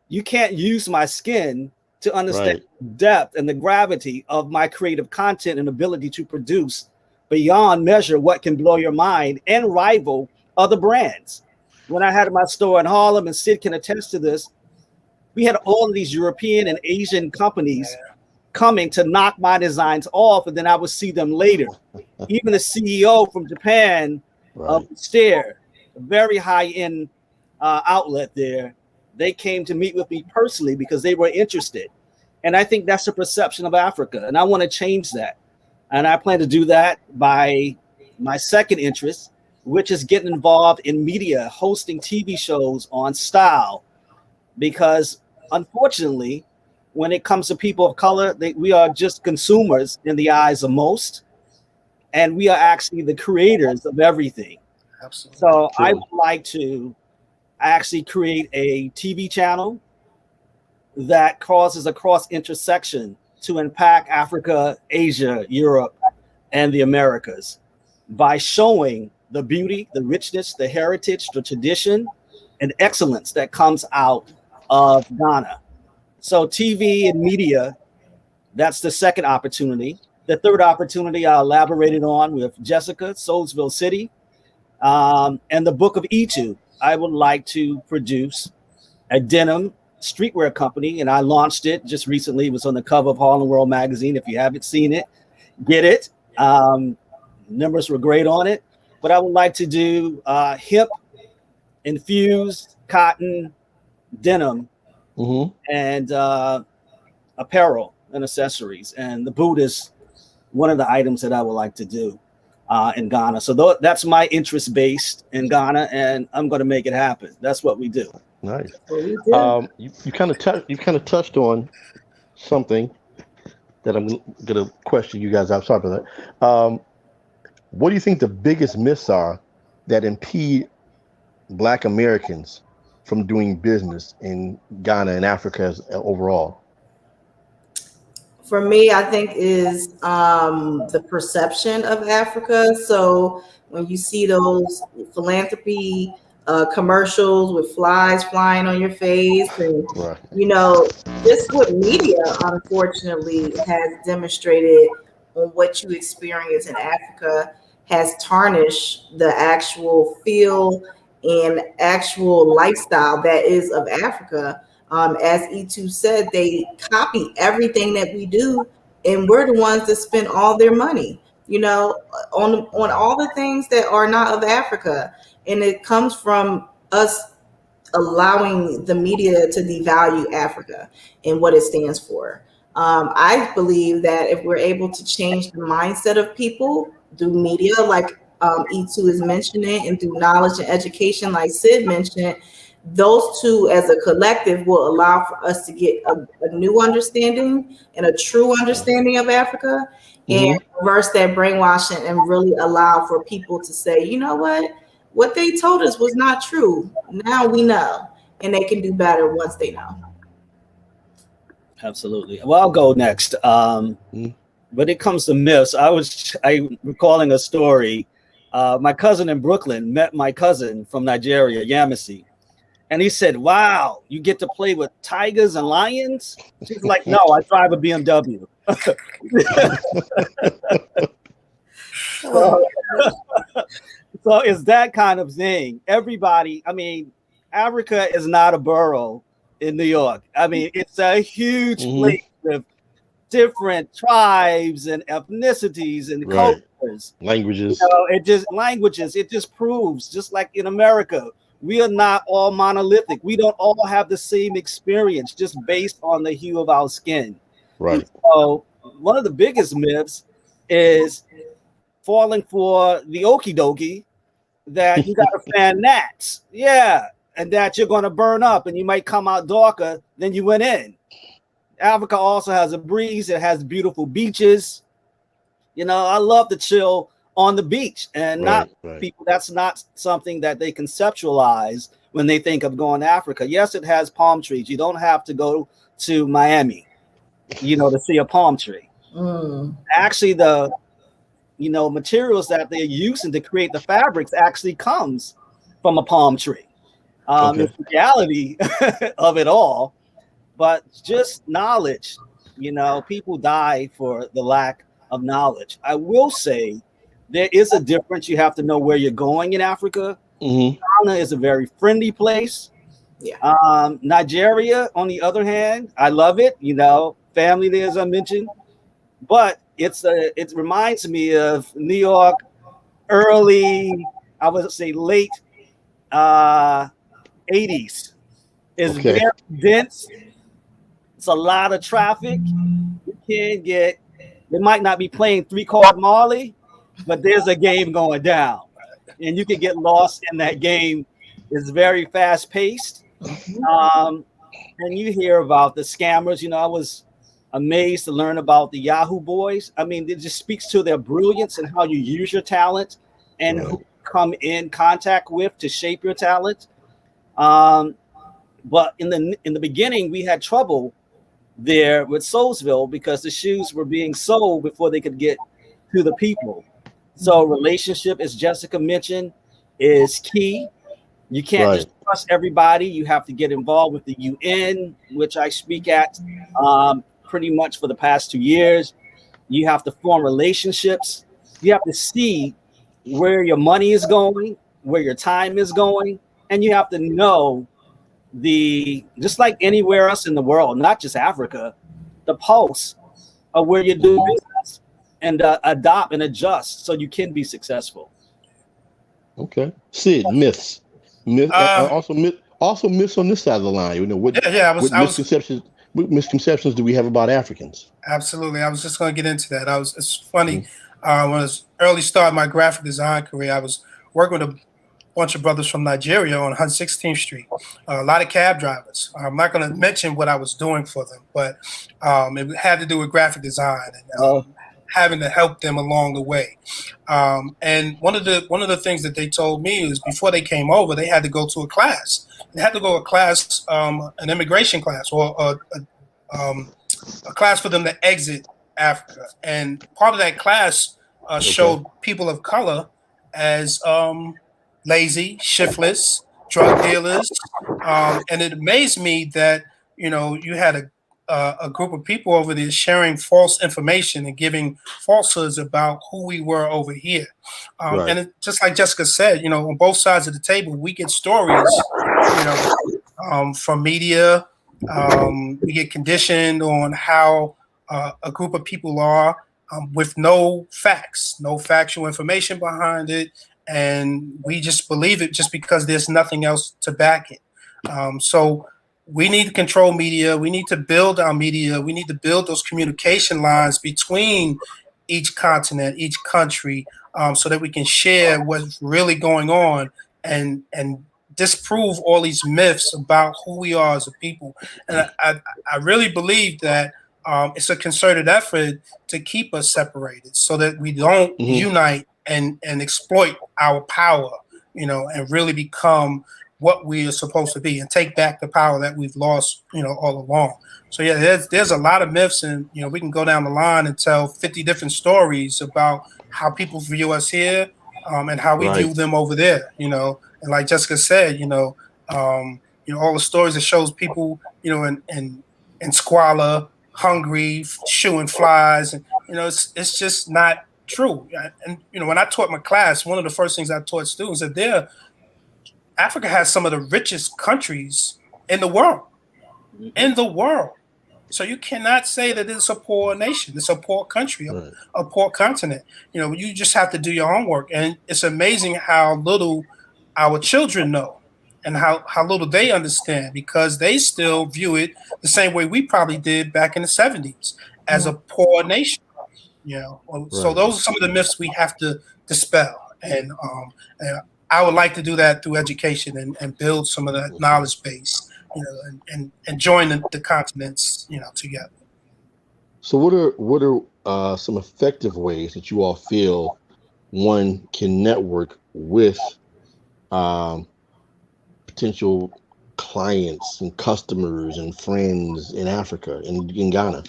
Speaker 5: you can't use my skin to understand the depth and the gravity of my creative content and ability to produce beyond measure what can blow your mind and rival other brands. When I had my store in Harlem, and Sid can attest to this, we had all of these European and Asian companies coming to knock my designs off, and then I would see them later. Even the CEO from Japan of Stare, a very high-end outlet there, they came to meet with me personally because they were interested. And I think that's the perception of Africa, and I want to change that. And I plan to do that by my second interest, which is getting involved in media, hosting TV shows on style, because unfortunately, when it comes to people of color, we are just consumers in the eyes of most, and we are actually the creators of everything.
Speaker 4: Absolutely.
Speaker 5: So I would like to actually create a TV channel that causes a cross intersection to impact Africa, Asia, Europe, and the Americas by showing the beauty, the richness, the heritage, the tradition, and excellence that comes out of Ghana. So TV and media, that's the second opportunity. The third opportunity I elaborated on with Jessica, Soulsville City, and the Book of Itu. I would like to produce a denim streetwear company, and I launched it just recently. It was on the cover of Harlem World magazine. If you haven't seen it, get it. Numbers were great on it. But I would like to do hemp infused cotton denim and apparel and accessories. And the boot is one of the items that I would like to do in Ghana. So that's my interest based in Ghana, and I'm going to make it happen. That's what we do.
Speaker 2: Nice. You kind of touched on something that I'm going to question you guys. I'm sorry about that. What do you think the biggest myths are that impede Black Americans from doing business in Ghana and Africa overall?
Speaker 3: For me, I think is the perception of Africa. So when you see those philanthropy commercials with flies flying on your face, and you know, this what media unfortunately has demonstrated on what you experience in Africa has tarnished the actual feel and actual lifestyle that is of Africa. As E2 said, they copy everything that we do, and we're the ones that spend all their money, you know, on all the things that are not of Africa. And it comes from us allowing the media to devalue Africa and what it stands for. I believe that if we're able to change the mindset of people through media, like E2 is mentioning, and through knowledge and education, like Sid mentioned, those two as a collective will allow for us to get a new understanding and a true understanding of Africa, and reverse that brainwashing and really allow for people to say, you know what they told us was not true. Now we know, and they can do better once they know.
Speaker 5: Absolutely. Well, I'll go next. When it comes to myths, I'm recalling a story. My cousin in Brooklyn met my cousin from Nigeria, Yamasi. And he said, wow, you get to play with tigers and lions? She's like, no, I drive a BMW. So it's that kind of thing. Everybody, I mean, Africa is not a borough in New York. I mean, it's a huge place with different tribes and ethnicities and cultures cultures.
Speaker 2: Languages.
Speaker 5: It just proves, just like in America, we are not all monolithic. We don't all have the same experience just based on the hue of our skin.
Speaker 2: Right.
Speaker 5: So one of the biggest myths is falling for the okie dokie that you got to fan gnats. Yeah. And that you're going to burn up and you might come out darker than you went in. Africa also has a breeze. It has beautiful beaches. I love to chill on the beach, and people, that's not something that they conceptualize when they think of going to Africa. Yes, it has palm trees. You don't have to go to Miami, to see a palm tree. Actually, the materials that they're using to create the fabrics actually comes from a palm tree. It's the reality of it all, but just knowledge. People die for the lack of knowledge. I will say there is a difference. You have to know where you're going in Africa. Ghana is a very friendly place.
Speaker 3: Yeah.
Speaker 5: Nigeria, on the other hand, I love it. Family there, as I mentioned, but it reminds me of New York, early, I would say late 80s. It's very dense. It's a lot of traffic. You can't get. They might not be playing 3-card Marley, but there's a game going down, and you can get lost in that game. It's very fast paced, and you hear about the scammers. I was amazed to learn about the Yahoo boys. I mean, it just speaks to their brilliance and how you use your talent and who you come in contact with to shape your talent. But in the beginning, we had trouble there with Soulsville because the shoes were being sold before they could get to the people. So relationship, as Jessica mentioned, is key. You can't just trust everybody. You have to get involved with the UN, which I speak at pretty much for the past 2 years. You have to form relationships. You have to see where your money is going, where your time is going, and you have to know just like anywhere else in the world, not just Africa, the pulse of where you're doing business and adopt and adjust so you can be successful.
Speaker 2: Okay. Sid, myths. Also myths on this side of the line. What misconceptions do we have about Africans?
Speaker 4: Absolutely. I was just going to get into that. It's funny. When I was early starting my graphic design career, I was working with a bunch of brothers from Nigeria on 116th Street. A lot of cab drivers. I'm not going to mention what I was doing for them, but it had to do with graphic design and having to help them along the way. And one of the things that they told me is before they came over, they had to go to a class. They had to go to a class, an immigration class, or a class for them to exit Africa. And part of that class showed people of color as lazy, shiftless, drug dealers, and it amazed me that you had a group of people over there sharing false information and giving falsehoods about who we were over here. And just like Jessica said, on both sides of the table, we get stories, from media. We get conditioned on how a group of people are with no facts, no factual information behind it. And we just believe it just because there's nothing else to back it. So we need to control media. We need to build our media. We need to build those communication lines between each continent, each country, so that we can share what's really going on and disprove all these myths about who we are as a people. And I really believe that it's a concerted effort to keep us separated so that we don't unite and exploit our power, and really become what we are supposed to be and take back the power that we've lost, all along. So yeah, there's a lot of myths, and we can go down the line and tell 50 different stories about how people view us here, and how we view them over there. And like Jessica said, all the stories that shows people, in squalor, hungry, shooing flies, and it's just not true. And when I taught my class, one of the first things I taught students that Africa has some of the richest countries in the world. So you cannot say that it's a poor nation. It's a poor country,
Speaker 2: Right.
Speaker 4: a poor continent. You just have to do your homework. And it's amazing how little our children know and how little they understand, because they still view it the same way we probably did back in the 70s, as a poor nation. So
Speaker 2: Right.
Speaker 4: those are some of the myths we have to dispel. And I would like to do that through education and build some of that knowledge base, and join the continents, together.
Speaker 2: So what are some effective ways that you all feel one can network with um, potential clients and customers and friends in Africa and in Ghana?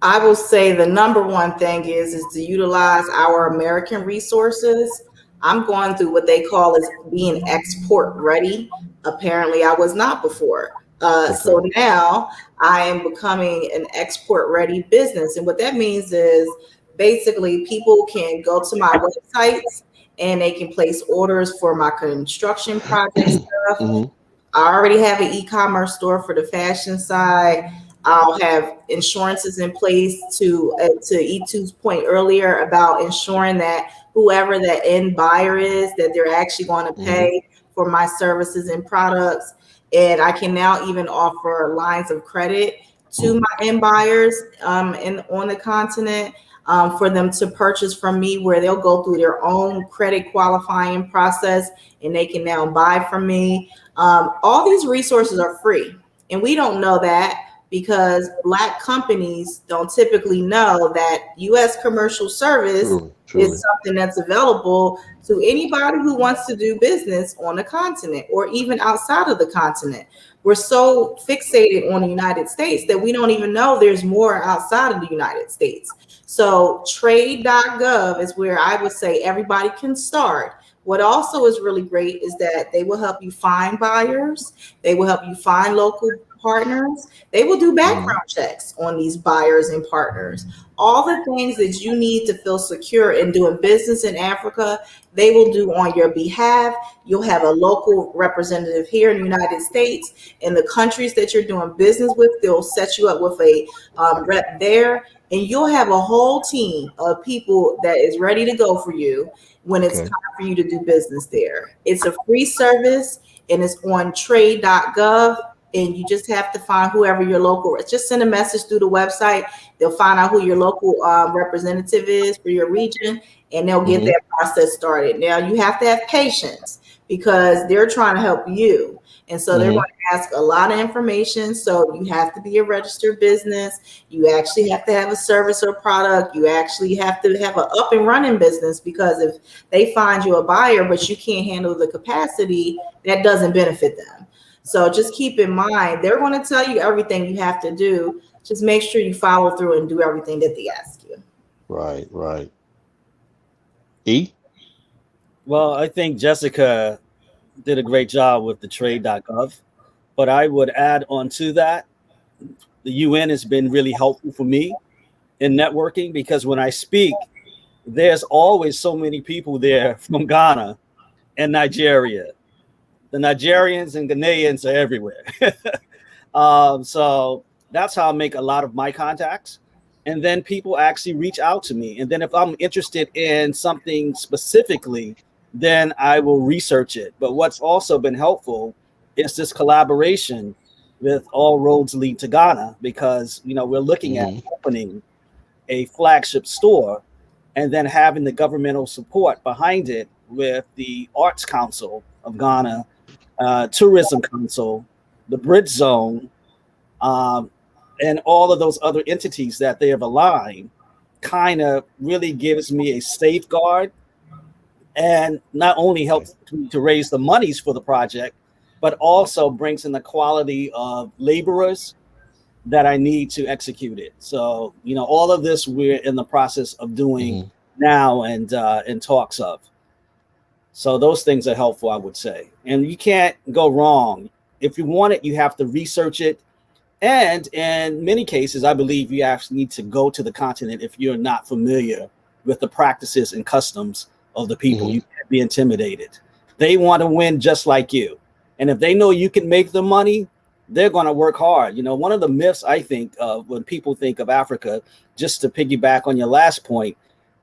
Speaker 3: I will say the number one thing is to utilize our American resources. I'm going through what they call as being export ready. Apparently, I was not before. So
Speaker 2: Okay.
Speaker 3: now I am becoming an export ready business. And what that means is basically people can go to my websites and they can place orders for my construction project stuff.
Speaker 2: Hmm.
Speaker 3: I already have an e-commerce store for the fashion side. I'll have insurances in place to E2's point earlier about ensuring that whoever the end buyer is, that they're actually going to
Speaker 2: Hmm.
Speaker 3: pay for my services and products. And I can now even offer lines of credit to my end buyers on the continent, for them to purchase from me, where they'll go through their own credit qualifying process and they can now buy from me. All these resources are free, and we don't know that because Black companies don't typically know that U.S. commercial service
Speaker 2: Truly.
Speaker 3: is something that's available to anybody who wants to do business on the continent or even outside of the continent. We're so fixated on the United States that we don't even know there's more outside of the United States. So trade.gov is where I would say everybody can start. What also is really great is that they will help you find buyers. They will help you find local partners. They will do background checks on these buyers and partners. All the things that you need to feel secure in doing business in Africa, they will do on your behalf. You'll have a local representative here in the United States. In the countries that you're doing business with, they'll set you up with a rep there. And you'll have a whole team of people that is ready to go for you when it's
Speaker 2: Okay.
Speaker 3: time for you to do business there. It's a free service and it's on trade.gov. And you just have to find whoever your local, just send a message through the website. They'll find out who your local representative is for your region, and they'll get that process started. Now you have to have patience because they're trying to help you. And so they're going to ask a lot of information. So you have to be a registered business. You actually have to have a service or product. You actually have to have an up and running business, because if they find you a buyer, but you can't handle the capacity, that doesn't benefit them. So just keep in mind, they're going to tell you everything you have to do. Just make sure you follow through and do everything that they ask you.
Speaker 2: Right. E?
Speaker 5: Well, I think Jessica did a great job with the trade.gov, but I would add on to that, the UN has been really helpful for me in networking, because when I speak, there's always so many people there from Ghana and Nigeria. The Nigerians and Ghanaians are everywhere. So that's how I make a lot of my contacts. And then people actually reach out to me. And then if I'm interested in something specifically, then I will research it. But what's also been helpful is this collaboration with All Roads Lead to Ghana, because, we're looking at opening a flagship store and then having the governmental support behind it with the Arts Council of Ghana, Tourism Council, the Brit Zone, and all of those other entities that they have aligned, kind of really gives me a safeguard, and not only helps me to raise the monies for the project, but also brings in the quality of laborers that I need to execute it. So, all of this we're in the process of doing now and in talks of. So those things are helpful, I would say. And you can't go wrong. If you want it, you have to research it. And in many cases, I believe you actually need to go to the continent if you're not familiar with the practices and customs of the people. You can't be intimidated. They want to win just like you. And if they know you can make the money, they're going to work hard. You know, one of the myths I think of when people think of Africa, just to piggyback on your last point,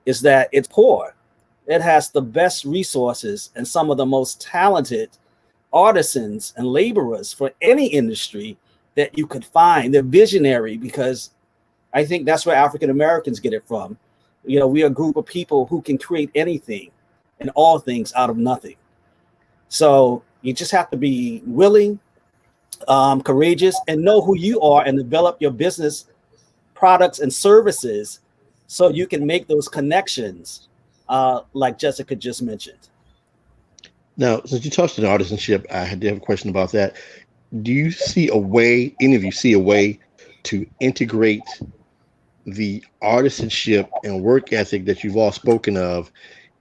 Speaker 5: is that it's poor. It has the best resources and some of the most talented artisans and laborers for any industry that you could find. They're visionary, because I think that's where African Americans get it from. You know, we are a group of people who can create anything and all things out of nothing. So you just have to be willing, courageous, and know who you are and develop your business products and services so you can make those connections, like Jessica just mentioned.
Speaker 2: Now, since you touched on artisanship, I did have a question about that. Do you see a way, any of you see a way to integrate the artisanship and work ethic that you've all spoken of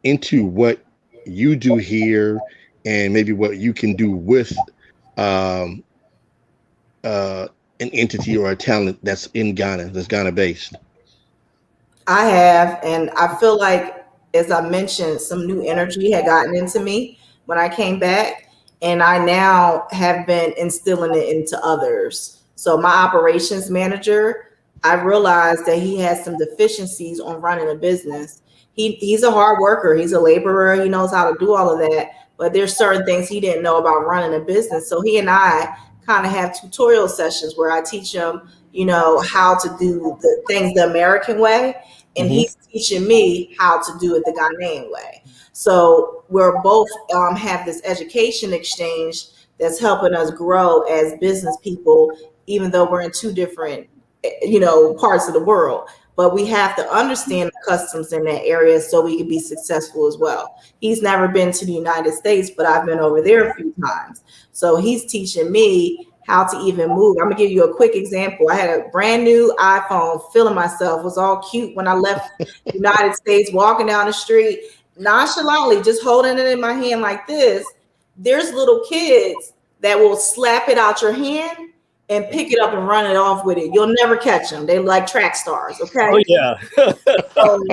Speaker 2: into what you do here, and maybe what you can do with um, an entity or a talent that's in Ghana, that's Ghana based?
Speaker 3: I have, and I feel like, as I mentioned, some new energy had gotten into me when I came back, and I now have been instilling it into others. So my operations manager, I realized that he has some deficiencies on running a business. He's a hard worker, he's a laborer, he knows how to do all of that, but there's certain things he didn't know about running a business. So he and I kind of have tutorial sessions where I teach him, you know, how to do the things the American way, and
Speaker 2: Mm-hmm.
Speaker 3: he's teaching me how to do it the Ghanaian way. So we're both have this education exchange that's helping us grow as business people, even though we're in two different, you know, parts of the world. But we have to understand the customs in that area so we can be successful as well. He's never been to the United States, but I've been over there a few times. So he's teaching me how to even move. I'm gonna give you a quick example. I had a brand new iPhone, feeling myself, was all cute when I left the United States, walking down the street, nonchalantly, just holding it in my hand like this. There's little kids that will slap it out your hand and pick it up and run it off with it. You'll never catch them. They're like track stars, okay?
Speaker 5: Oh yeah.
Speaker 3: So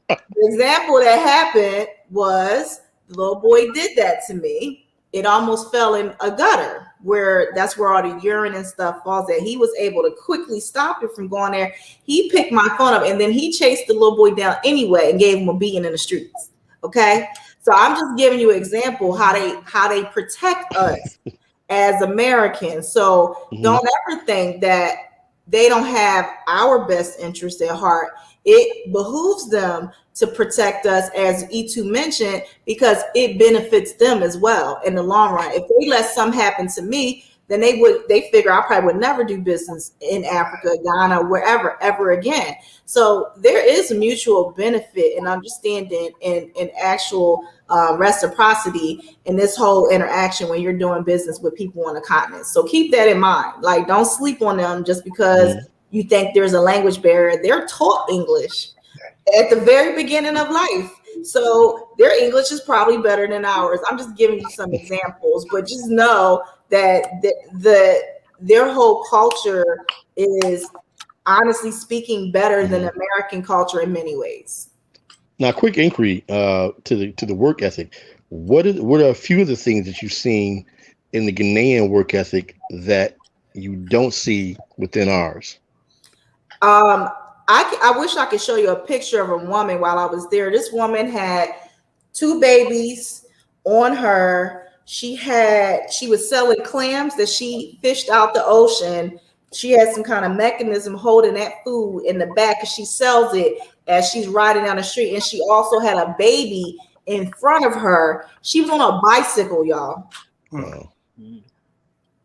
Speaker 3: the example that happened was the little boy did that to me. It almost fell in a gutter where that's where all the urine and stuff falls at. He was able to quickly stop it from going there. He picked my phone up and then he chased the little boy down anyway and gave him a beating in the streets. Okay. So I'm just giving you an example how they protect us as Americans. So
Speaker 2: Mm-hmm.
Speaker 3: don't ever think that they don't have our best interest at heart. It behooves them to protect us, as E2 mentioned, because it benefits them as well in the long run. If they let something happen to me, then they figure I probably would never do business in Africa, Ghana, wherever, ever again. So there is a mutual benefit and understanding and actual reciprocity in this whole interaction when you're doing business with people on the continent. So keep that in mind. Like, don't sleep on them just because you think there's a language barrier. They're taught English at the very beginning of life. So their English is probably better than ours. I'm just giving you some examples, but just know that their whole culture is, honestly speaking, better than American culture in many ways.
Speaker 2: Now, quick inquiry to the work ethic. What are a few of the things that you've seen in the Ghanaian work ethic that you don't see within ours?
Speaker 3: I wish I could show you a picture of a woman while I was there. This woman had 2 babies on her. She was selling clams that she fished out the ocean. She had some kind of mechanism holding that food in the back, and she sells it as she's riding down the street. And she also had a baby in front of her. She was on a bicycle, y'all.
Speaker 2: Wow.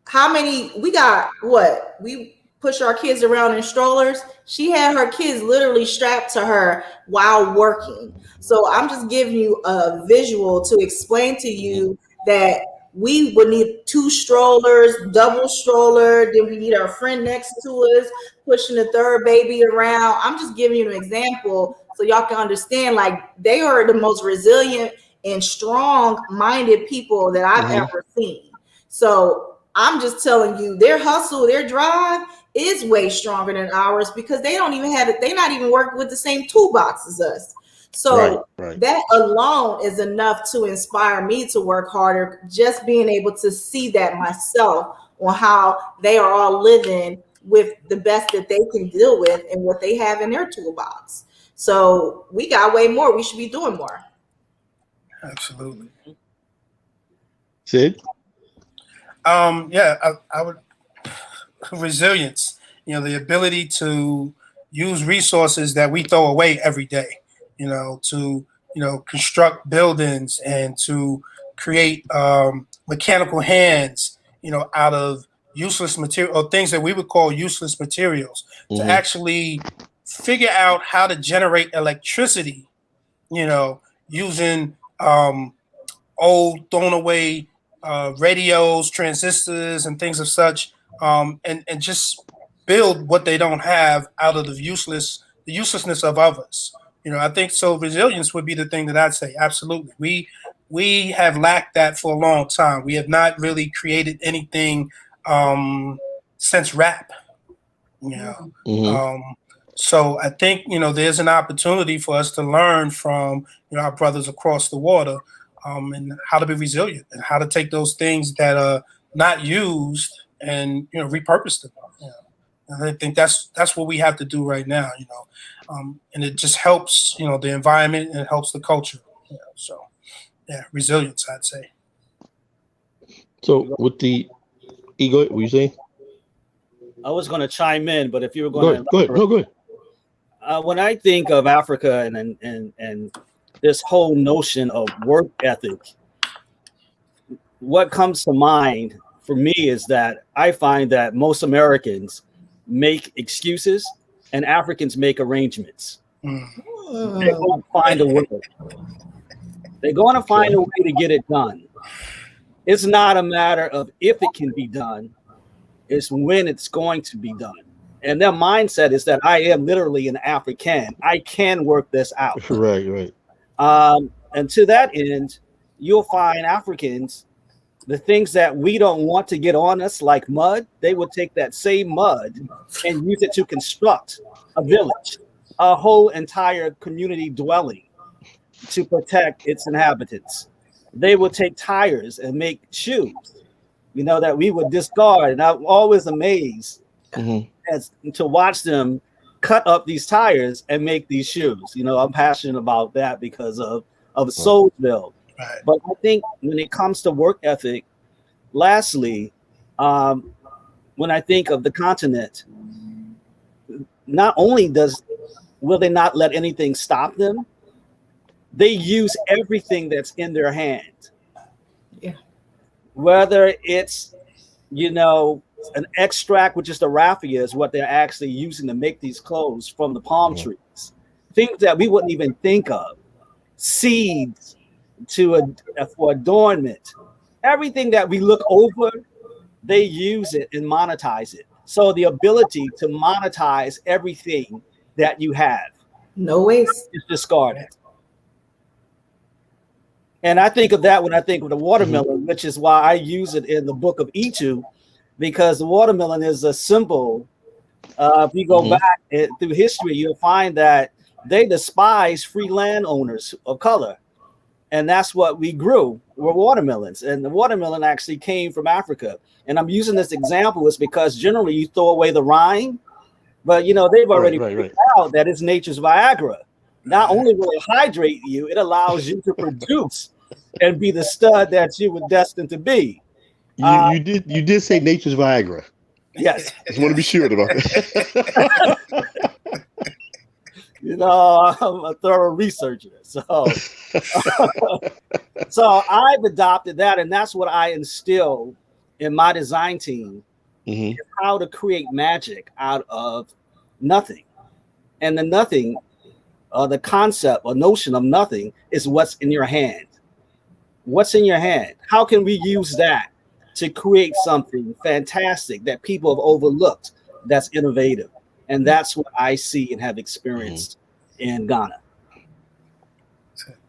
Speaker 3: How many we got? What we push our kids around in strollers? She had her kids literally strapped to her while working. So I'm just giving you a visual to explain to you that we would need 2 strollers, double stroller. Then we need our friend next to us pushing the 3rd baby around. I'm just giving you an example so y'all can understand, like, they are the most resilient and strong-minded people that I've ever seen. So I'm just telling you, their hustle, their drive is way stronger than ours because they don't even have it. They're not even working with the same toolbox as us. So that alone is enough to inspire me to work harder. Just being able to see that myself on how they are all living with the best that they can deal with and what they have in their toolbox. So we got way more. We should be doing more.
Speaker 4: Absolutely.
Speaker 2: Sid?
Speaker 4: Yeah, I would resilience. The ability to use resources that we throw away every day. To construct buildings and to create mechanical hands. Out of useless material or things that we would call useless materials. To actually figure out how to generate electricity. Using old thrown away radios, transistors, and things of such, and just build what they don't have out of the uselessness of others. I think so. Resilience would be the thing that I'd say. Absolutely, we have lacked that for a long time. We have not really created anything since rap. So I think there's an opportunity for us to learn from our brothers across the water. And how to be resilient and how to take those things that are not used and repurpose them. And I think that's what we have to do right now. And it just helps the environment and it helps the culture. So yeah, resilience, I'd say.
Speaker 2: So with the ego, what you say?
Speaker 5: I was going to chime in, but if you were
Speaker 2: Go
Speaker 5: going
Speaker 2: ahead. Go ahead. No, go ahead.
Speaker 5: When I think of Africa and this whole notion of work ethic, what comes to mind for me is that I find that most Americans make excuses and Africans make arrangements. They're going to find a way. They're going to find a way to get it done. It's not a matter of if it can be done, it's when it's going to be done. And their mindset is that I am literally an African. I can work this out.
Speaker 2: Right.
Speaker 5: And to that end, you'll find Africans, the things that we don't want to get on us, like mud, they will take that same mud and use it to construct a village, a whole entire community dwelling to protect its inhabitants. They will take tires and make shoes, that we would discard. And I'm always amazed as to watch them cut up these tires and make these shoes. I'm passionate about that because of Soulsville. Right. But I think when it comes to work ethic, lastly, when I think of the continent, not only will they not let anything stop them, they use everything that's in their hand. Yeah. Whether it's, an extract, which is the raffia, is what they're actually using to make these clothes from the palm trees. Things that we wouldn't even think of. Seeds for adornment. Everything that we look over, they use it and monetize it. So the ability to monetize everything that you have.
Speaker 3: No waste.
Speaker 5: Is discarded. And I think of that when I think of the watermelon, which is why I use it in the book of Itu, because the watermelon is a symbol. If you go back through history, you'll find that they despise free landowners of color. And that's what we grew, were watermelons. And the watermelon actually came from Africa. And I'm using this example is because generally you throw away the rind, but they've already figured out that it's nature's Viagra. Not only will it hydrate you, it allows you to produce and be the stud that you were destined to be.
Speaker 2: You did say nature's Viagra.
Speaker 5: Yes.
Speaker 2: Just want to be sure about that.
Speaker 5: I'm a thorough researcher. So I've adopted that, and that's what I instill in my design team, is how to create magic out of nothing. And the nothing, the concept or notion of nothing is what's in your hand. What's in your hand? How can we use that to create something fantastic that people have overlooked that's innovative? And that's what I see and have experienced in Ghana.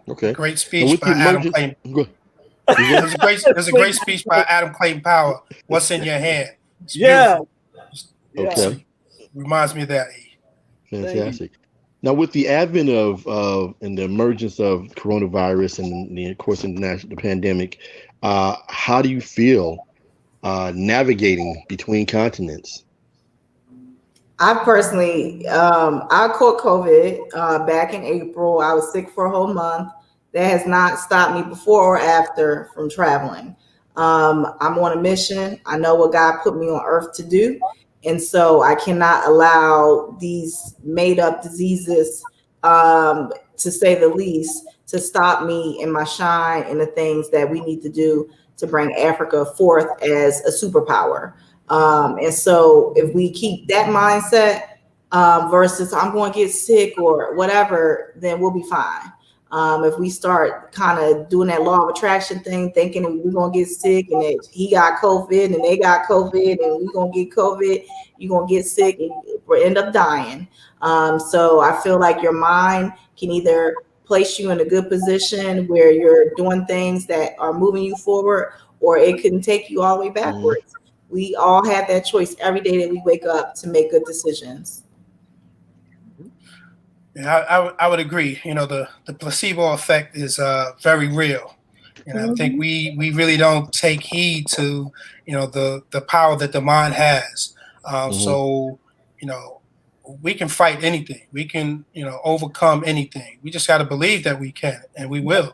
Speaker 2: Okay.
Speaker 4: Great speech by Adam Clayton. There's a great speech by Adam Clayton Power. What's in your hand? It's beautiful.
Speaker 2: Okay.
Speaker 4: Reminds me of that.
Speaker 2: Fantastic. Now, with the advent of and the emergence of coronavirus and of course the pandemic, how do you feel navigating between continents?
Speaker 3: I personally, I caught COVID back in April. I was sick for a whole month. That has not stopped me before or after from traveling. I'm on a mission. I know what God put me on earth to do. And so I cannot allow these made up diseases, to say the least, to stop me in my shine and the things that we need to do to bring Africa forth as a superpower. And so if we keep that mindset, versus I'm going to get sick or whatever, then we'll be fine. If we start kind of doing that law of attraction thing, thinking we're going to get sick and that he got COVID and they got COVID and we're going to get COVID, you're going to get sick and we'll end up dying. So I feel like your mind can either place you in a good position where you're doing things that are moving you forward, or it can take you all the way backwards. We all have that choice every day that we wake up to make good decisions.
Speaker 4: Yeah, I would agree. You know, the placebo effect is very real. And I think we really don't take heed to, you know, the power that the mind has. So, you know, we can fight anything. We can, you know, overcome anything. We just got to believe that we can, and we will.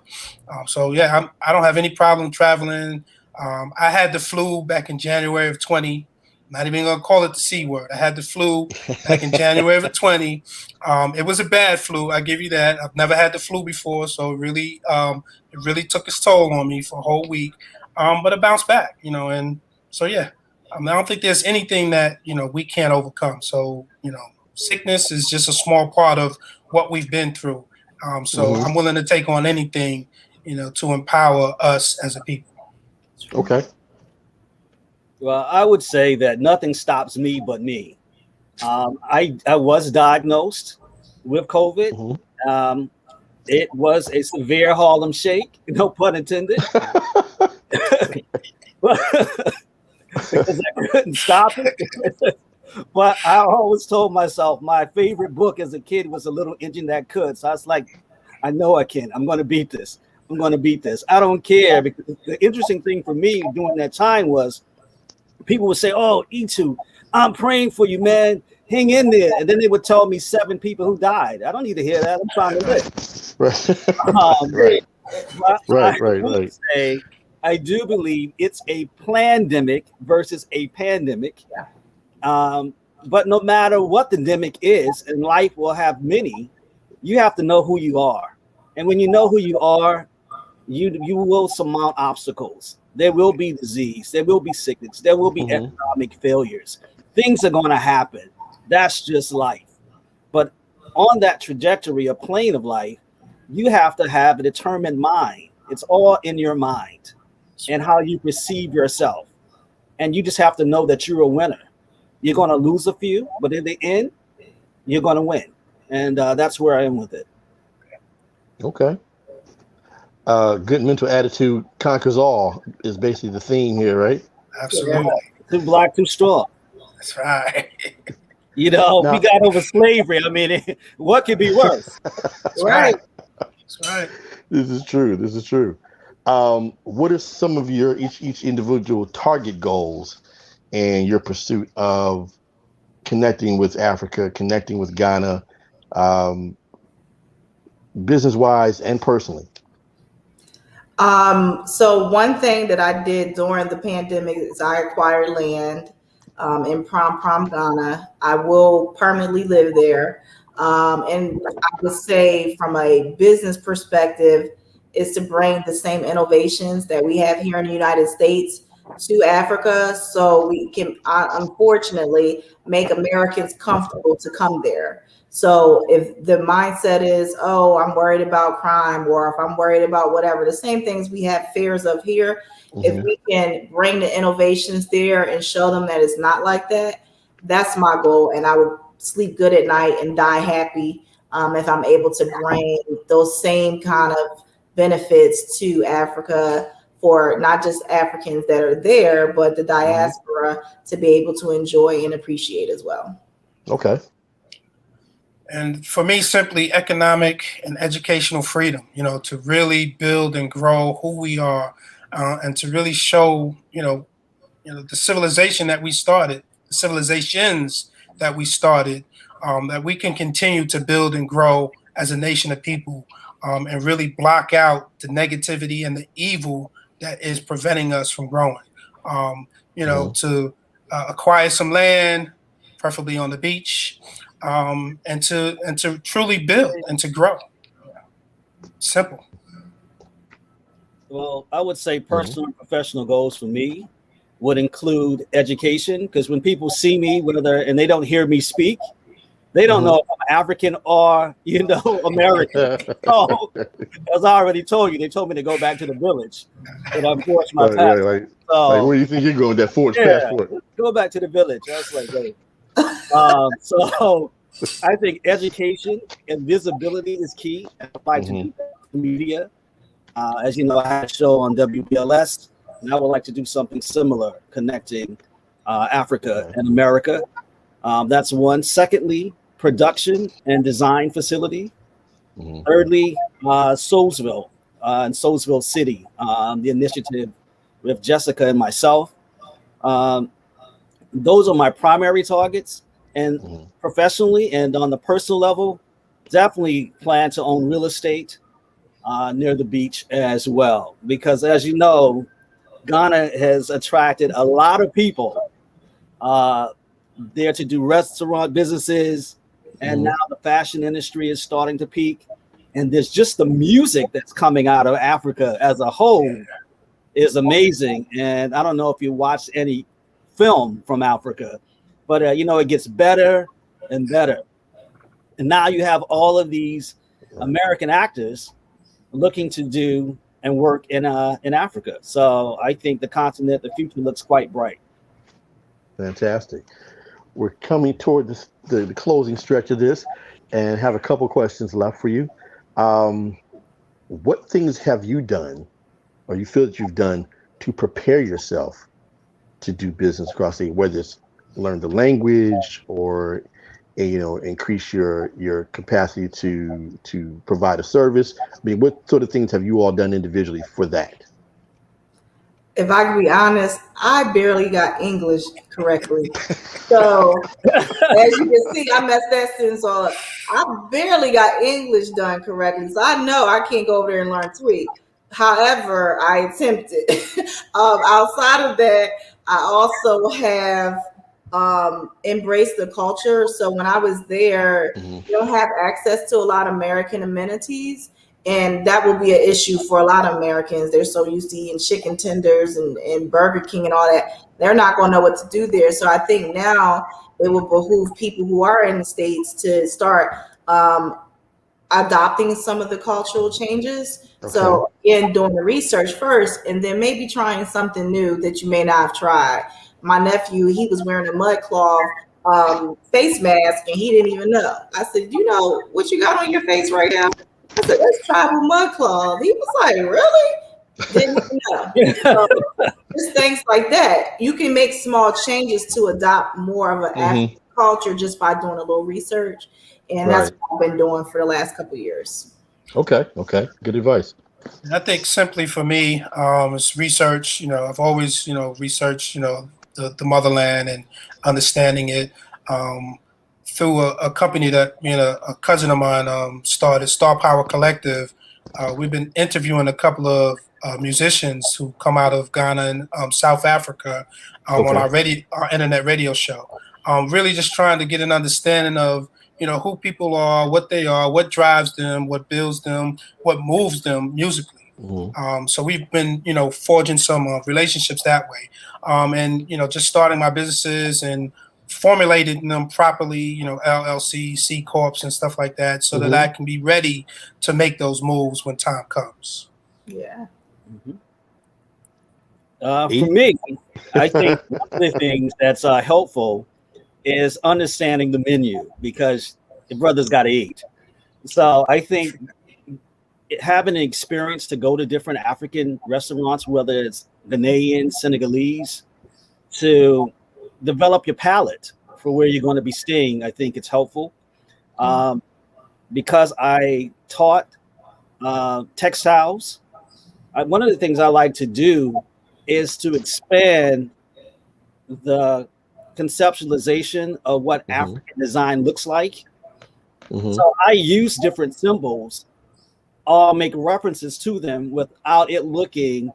Speaker 4: So yeah, I don't have any problem traveling. I had the flu back in January of 20. Not even gonna call it the C word. I had the flu back in January of 20. It was a bad flu. I give you that. I've never had the flu before, so it really took its toll on me for a whole week. But I bounced back, you know, and so yeah. I don't think there's anything that, you know, we can't overcome. So, you know, sickness is just a small part of what we've been through. So I'm willing to take on anything, you know, to empower us as a people.
Speaker 2: Okay.
Speaker 5: Well, I would say that nothing stops me but me. I was diagnosed with COVID. It was a severe Harlem shake, no pun intended. Because I couldn't stop it. But I always told myself my favorite book as a kid was A Little Engine That Could. So I was like, I know I can. I'm going to beat this. I'm going to beat this. I don't care. Because the interesting thing for me during that time was people would say, "Oh, E2, I'm praying for you, man. Hang in there." And then they would tell me 7 people who died. I don't need to hear that. I'm trying to live. Right. Say, I do believe it's a plandemic versus a pandemic. But no matter what the endemic is, and life will have many, you have to know who you are. And when you know who you are, you will surmount obstacles. There will be disease. There will be sickness. There will be economic failures. Things are going to happen. That's just life. But on that trajectory, a plane of life, you have to have a determined mind. It's all in your mind and how you perceive yourself. And you just have to know that you're a winner. You're going to lose a few, but in the end, you're going to win. And that's where I am with it.
Speaker 2: Okay. Good mental attitude conquers all is basically the theme here, right?
Speaker 4: Absolutely.
Speaker 5: Yeah. Too black, too strong.
Speaker 4: That's right.
Speaker 5: You know, we got over slavery. I mean, what could be worse?
Speaker 4: That's right. That's right.
Speaker 2: This is true. What are some of your each individual target goals and your pursuit of connecting with Africa, connecting with Ghana, business-wise and personally?
Speaker 3: So one thing that I did during the pandemic is I acquired land in Prom, Ghana. I will permanently live there. And I would say from a business perspective is to bring the same innovations that we have here in the United States to Africa, so we can unfortunately make Americans comfortable to come there. So if the mindset is, oh, I'm worried about crime, or if I'm worried about whatever, the same things we have fears of here, if we can bring the innovations there and show them that it's not like that, that's my goal. And I would sleep good at night and die happy if I'm able to bring those same kind of benefits to Africa for not just Africans that are there, but the diaspora to be able to enjoy and appreciate as well.
Speaker 2: Okay.
Speaker 4: And for me, simply economic and educational freedom, you know, to really build and grow who we are, and to really show, you know, the civilization that we started, the civilizations that we started, that we can continue to build and grow as a nation of people, and really block out the negativity and the evil that is preventing us from growing. To acquire some land, preferably on the beach, and to truly build and to grow. Simple.
Speaker 5: Well, I would say personal and professional goals for me would include education, because when people see me, and they don't hear me speak, they don't know if I'm African or, American. So, as I already told you, they told me to go back to the village, but I'm forced my passport.
Speaker 2: Like,
Speaker 5: So,
Speaker 2: where do you think you're going with that forged passport?
Speaker 5: Go back to the village. I was like, wait. So I think education and visibility is key. I like to do media. As you know, I had a show on WBLS, and I would like to do something similar, connecting Africa and America. That's one. Secondly, production and design facility. Thirdly, Soulsville and Soulsville City, the initiative with Jessica and myself. Those are my primary targets. And professionally and on the personal level, definitely plan to own real estate near the beach as well. Because as you know, Ghana has attracted a lot of people there to do restaurant businesses. And now the fashion industry is starting to peak. And there's just the music that's coming out of Africa as a whole is amazing. And I don't know if you watched any film from Africa, but it gets better and better. And now you have all of these American actors looking to do and work in Africa. So I think the continent, the future looks quite bright.
Speaker 2: Fantastic. We're coming toward the closing stretch of this, and have a couple questions left for you. What things have you done, or you feel that you've done, to prepare yourself to do business across the, whether it's learn the language or increase your capacity to provide a service? I mean, what sort of things have you all done individually for that?
Speaker 3: If I can be honest, I barely got English correctly. So as you can see, I messed that sentence all up. I barely got English done correctly. So I know I can't go over there and learn Tweet. However, I attempted. Outside of that, I also have embraced the culture. So when I was there, you don't have access to a lot of American amenities. And that will be an issue for a lot of Americans. They're so used to eating chicken tenders and Burger King and all that. They're not going to know what to do there. So I think now it will behoove people who are in the States to start adopting some of the cultural changes. Okay. So again, doing the research first, and then maybe trying something new that you may not have tried. My nephew, he was wearing a mud cloth face mask, and he didn't even know. I said, you know what you got on your face right now? I said, that's tribal mud cloth. He was like, really? Didn't even know. So just things like that. You can make small changes to adopt more of an African culture just by doing a little research. And that's what I've been doing for the last couple of years. Okay.
Speaker 2: Good advice.
Speaker 4: And I think simply for me, it's research. I've always, researched, the motherland and understanding it. Through a company that a cousin of mine started, Star Power Collective. We've been interviewing a couple of musicians who come out of Ghana and South Africa on our internet radio show. Really just trying to get an understanding of who people are, what they are, what drives them, what builds them, what moves them musically. So we've been forging some relationships that way, and just starting my businesses and formulating them properly, LLC, C Corps and stuff like that, so that I can be ready to make those moves when time comes.
Speaker 3: Yeah.
Speaker 5: For me, I think one of the things that's helpful is understanding the menu, because your brother's got to eat. So I think having an experience to go to different African restaurants, whether it's Ghanaian, Senegalese, to develop your palate for where you're going to be staying, I think it's helpful. Because I taught textiles, one of the things I like to do is to expand the conceptualization of what African design looks like. So I use different symbols, all make references to them without it looking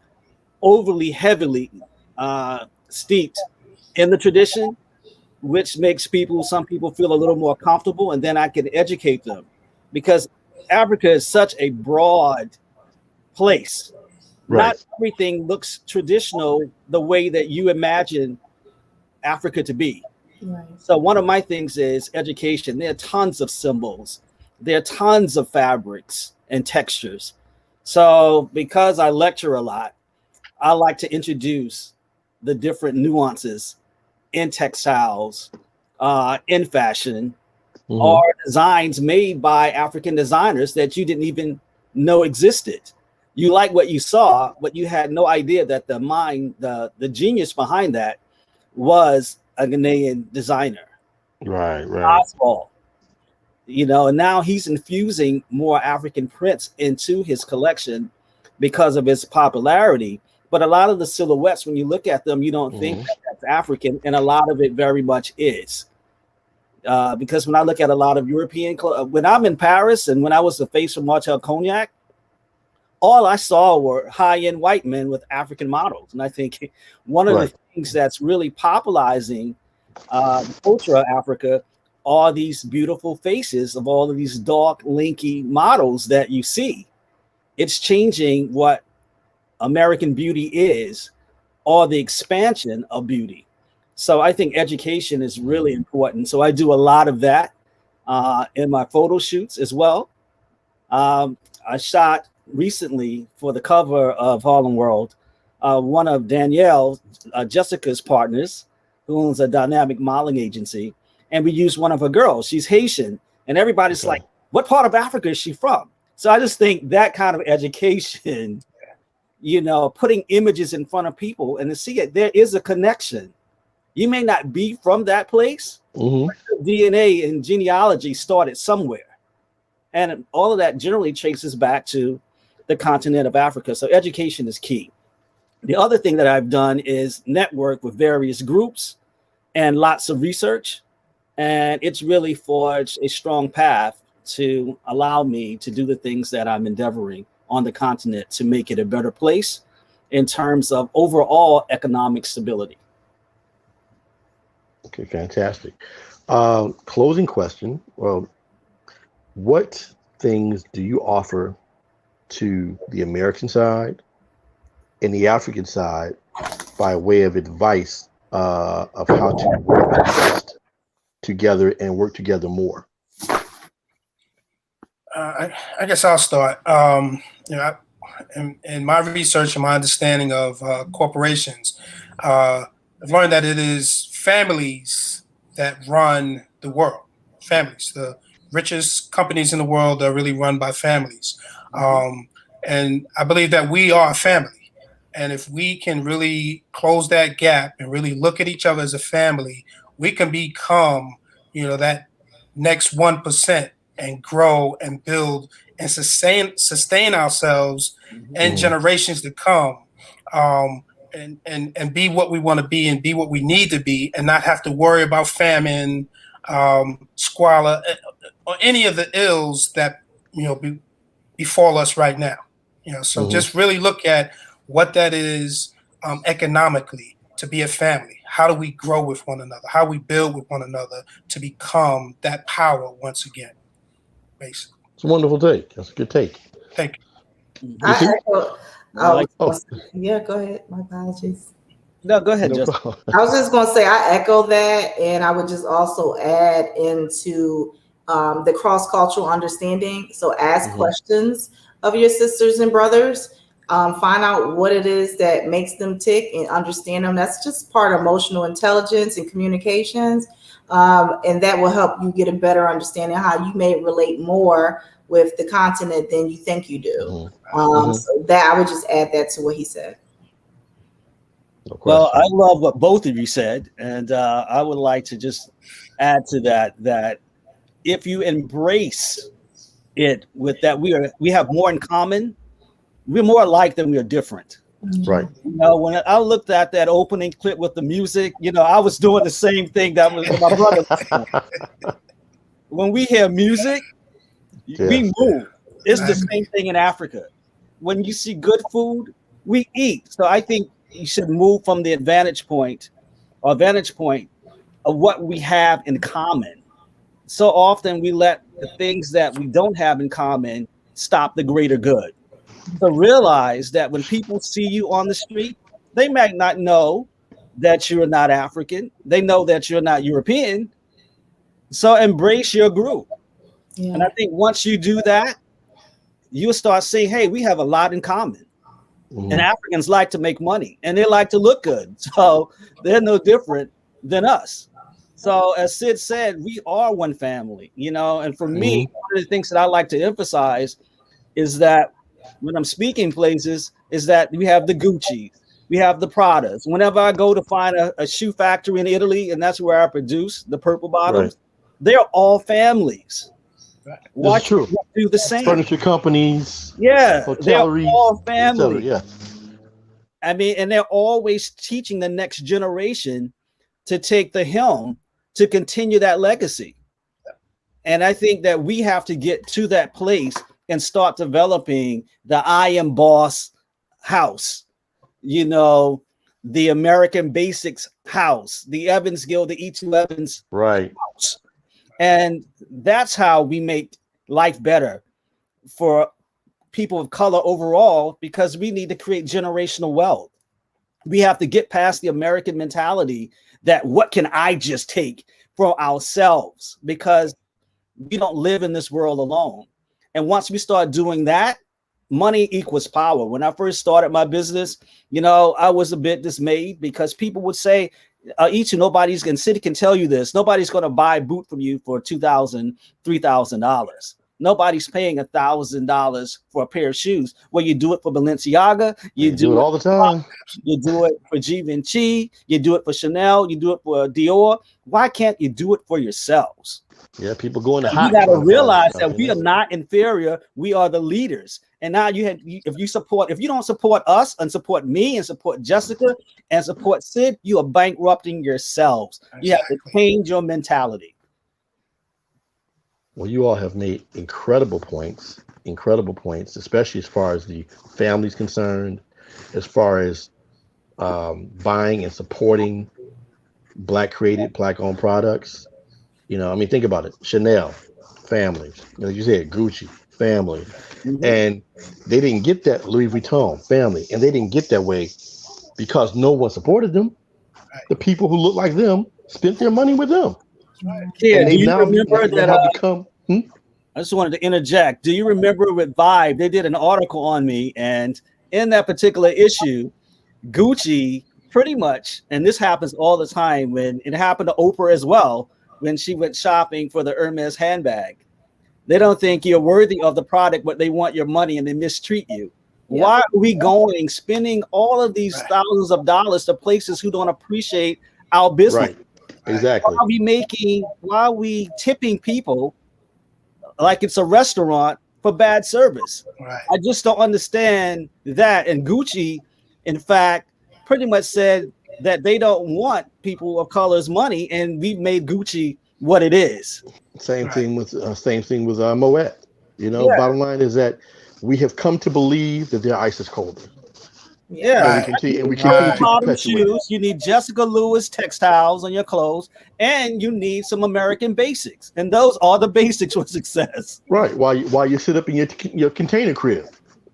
Speaker 5: overly heavily steeped in the tradition, which makes some people feel a little more comfortable, and then I can educate them because Africa is such a broad place. Not
Speaker 2: Right.
Speaker 5: everything looks traditional the way that you imagine Africa to be.
Speaker 3: Right.
Speaker 5: So one of my things is education. There are tons of symbols. There are tons of fabrics and textures. So because I lecture a lot, I like to introduce the different nuances in textiles, in fashion, or designs made by African designers that you didn't even know existed. You like what you saw, but you had no idea that the genius behind that was a Ghanaian designer,
Speaker 2: Right. Right.
Speaker 5: Oswald. And now he's infusing more African prints into his collection because of his popularity. But a lot of the silhouettes, when you look at them, you don't think that that's African, and a lot of it very much is. Because when I look at a lot of European when I'm in Paris and when I was the face of Martel Cognac, all I saw were high-end white men with African models. And I think one of the things that's really popularizing the culture of Africa are these beautiful faces of all of these dark, lanky models that you see. It's changing what American beauty is, or the expansion of beauty. So I think education is really important. So I do a lot of that in my photo shoots as well. I shot recently for the cover of Harlem World, one of Danielle, Jessica's partners, who owns a dynamic modeling agency. And we used one of her girls. She's Haitian. And everybody's like, what part of Africa is she from? So I just think that kind of education, putting images in front of people and to see it, there is a connection. You may not be from that place, but DNA and genealogy started somewhere. And all of that generally traces back to the continent of Africa. So education is key. The other thing that I've done is network with various groups and lots of research. And it's really forged a strong path to allow me to do the things that I'm endeavoring on the continent to make it a better place in terms of overall economic stability.
Speaker 2: Okay, fantastic. Closing question. Well, what things do you offer to the American side and the African side by way of advice of how to work best together and work together more?
Speaker 4: I guess I'll start. In my research and my understanding of corporations, I've learned that it is families that run the world. Families, the richest companies in the world are really run by families. And I believe that we are a family. And if we can really close that gap and really look at each other as a family, we can become, that next 1% and grow and build and sustain ourselves and generations to come, and be what we want to be and be what we need to be, and not have to worry about famine, squalor, or any of the ills that befall us right now. So just really look at what that is economically, to be a family. How do we grow with one another? How we build with one another to become that power once again, basically.
Speaker 2: It's a wonderful take. That's a good take.
Speaker 4: Thank you.
Speaker 3: Yeah, go ahead. My apologies.
Speaker 5: No, go ahead, Justin.
Speaker 3: I was just going to say I echo that, and I would just also add into the cross-cultural understanding. So ask questions of your sisters and brothers. Find out what it is that makes them tick and understand them. That's just part of emotional intelligence and communications. And that will help you get a better understanding of how you may relate more with the continent than you think you do. So that I would just add that to what he said.
Speaker 2: No
Speaker 5: well, I love what both of you said. And I would like to just add to that if you embrace it with that, we have more in common. We're more alike than we are different.
Speaker 2: Right.
Speaker 5: You know, when I looked at that opening clip with the music, you know, I was doing the same thing that was my brother was doing. When we hear music, we
Speaker 2: Yes.
Speaker 5: move. It's the
Speaker 4: Exactly.
Speaker 5: same thing in Africa. When you see good food, we eat. So I think you should move from the vantage point of what we have in common. So often we let the things that we don't have in common stop the greater good. So realize that when people see you on the street, they might not know that you're not African. They know that you're not European. So embrace your group. And
Speaker 3: Yeah.
Speaker 5: I think once you do that, you'll start saying, hey, we have a lot in common. And
Speaker 2: Mhm.
Speaker 5: Africans like to make money and they like to look good. So they're no different than us. So as Sid said, we are one family, you know, and for me,
Speaker 2: Mhm.
Speaker 5: one of the things that I like to emphasize is that when I'm speaking places, is that we have the Gucci's, we have the Pradas. Whenever I go to find a shoe factory in Italy, and that's where I produce the purple
Speaker 2: Right.
Speaker 5: bottoms, they're all families.
Speaker 2: This
Speaker 5: Why
Speaker 2: is true.
Speaker 5: can't we do the same?
Speaker 2: Furniture companies,
Speaker 5: Yeah, they're
Speaker 2: hoteleries,
Speaker 5: all
Speaker 2: etc.
Speaker 5: family.
Speaker 2: Yeah.
Speaker 5: I mean, and they're always teaching the next generation to take the helm to continue that legacy. And I think that we have to get to that place and start developing the I am boss house, you know, the American Basics house, the Evans Guild, the E2 Evans
Speaker 2: Right.
Speaker 5: house. And that's how we make life better for people of color overall, because we need to create generational wealth. We have to get past the American mentality that what can I just take for ourselves, because we don't live in this world alone. And once we start doing that, money equals power. When I first started my business, you know, I was a bit dismayed because people would say, each and nobody's and City can tell you this, nobody's going to buy a boot from you for $2,000, $3,000. Nobody's paying $1,000 for a pair of shoes. Well, you do it for Balenciaga, you
Speaker 2: They do it
Speaker 5: do it
Speaker 2: all the time.
Speaker 5: you do it for Givenchy, you do it for Chanel, you do it for Dior. Why can't you do it for yourselves?
Speaker 2: Yeah, people go into
Speaker 5: We
Speaker 2: hot
Speaker 5: got to
Speaker 2: trying to find
Speaker 5: realize
Speaker 2: stuff,
Speaker 5: that
Speaker 2: you
Speaker 5: we
Speaker 2: know.
Speaker 5: are not inferior. We are the leaders. And now if you don't support us and support me and support Jessica and support Sid, you are bankrupting yourselves. You have to
Speaker 4: Exactly.
Speaker 5: change your mentality.
Speaker 2: Well, you all have made incredible points, especially as far as the family's concerned, as far as buying and supporting black created, black owned products. You know, I mean, think about it. Chanel, family. Like you said, Gucci, family.
Speaker 5: Mhm.
Speaker 2: And they didn't get that Louis Vuitton, family. And they didn't get that way because no one supported them.
Speaker 4: Right.
Speaker 2: The people who look like them spent their money with them.
Speaker 4: Right.
Speaker 5: Yeah,
Speaker 2: And
Speaker 5: do
Speaker 2: they've
Speaker 5: you remember that?
Speaker 2: now become,
Speaker 5: I just wanted to interject. Do you remember with Vibe, they did an article on me, and in that particular issue, Gucci pretty much, and this happens all the time when it happened to Oprah as well, when she went shopping for the Hermes handbag. They don't think you're worthy of the product, but they want your money and they mistreat you.
Speaker 3: Yeah.
Speaker 5: Why are we going, spending all of these
Speaker 4: Right.
Speaker 5: thousands of dollars to places who don't appreciate our business?
Speaker 2: right. Exactly.
Speaker 5: Why are we tipping people like it's a restaurant for bad service?
Speaker 4: Right.
Speaker 5: I just don't understand that. And Gucci, in fact, pretty much said that they don't want people of color's money, and we've made Gucci what it is.
Speaker 4: Right.
Speaker 2: Same thing with Moet. You know,
Speaker 5: Yeah,
Speaker 2: bottom line is that we have come to believe that they're ISIS holders,
Speaker 3: Yeah.
Speaker 5: yeah.
Speaker 2: and
Speaker 4: Right.
Speaker 2: we continue
Speaker 4: Right.
Speaker 2: to
Speaker 5: Bottom
Speaker 2: perpetuate it.
Speaker 5: shoes. You need Jessica Lewis textiles on your clothes, and you need some American basics, and those are the basics for success.
Speaker 2: Right. While you sit up in your container crib.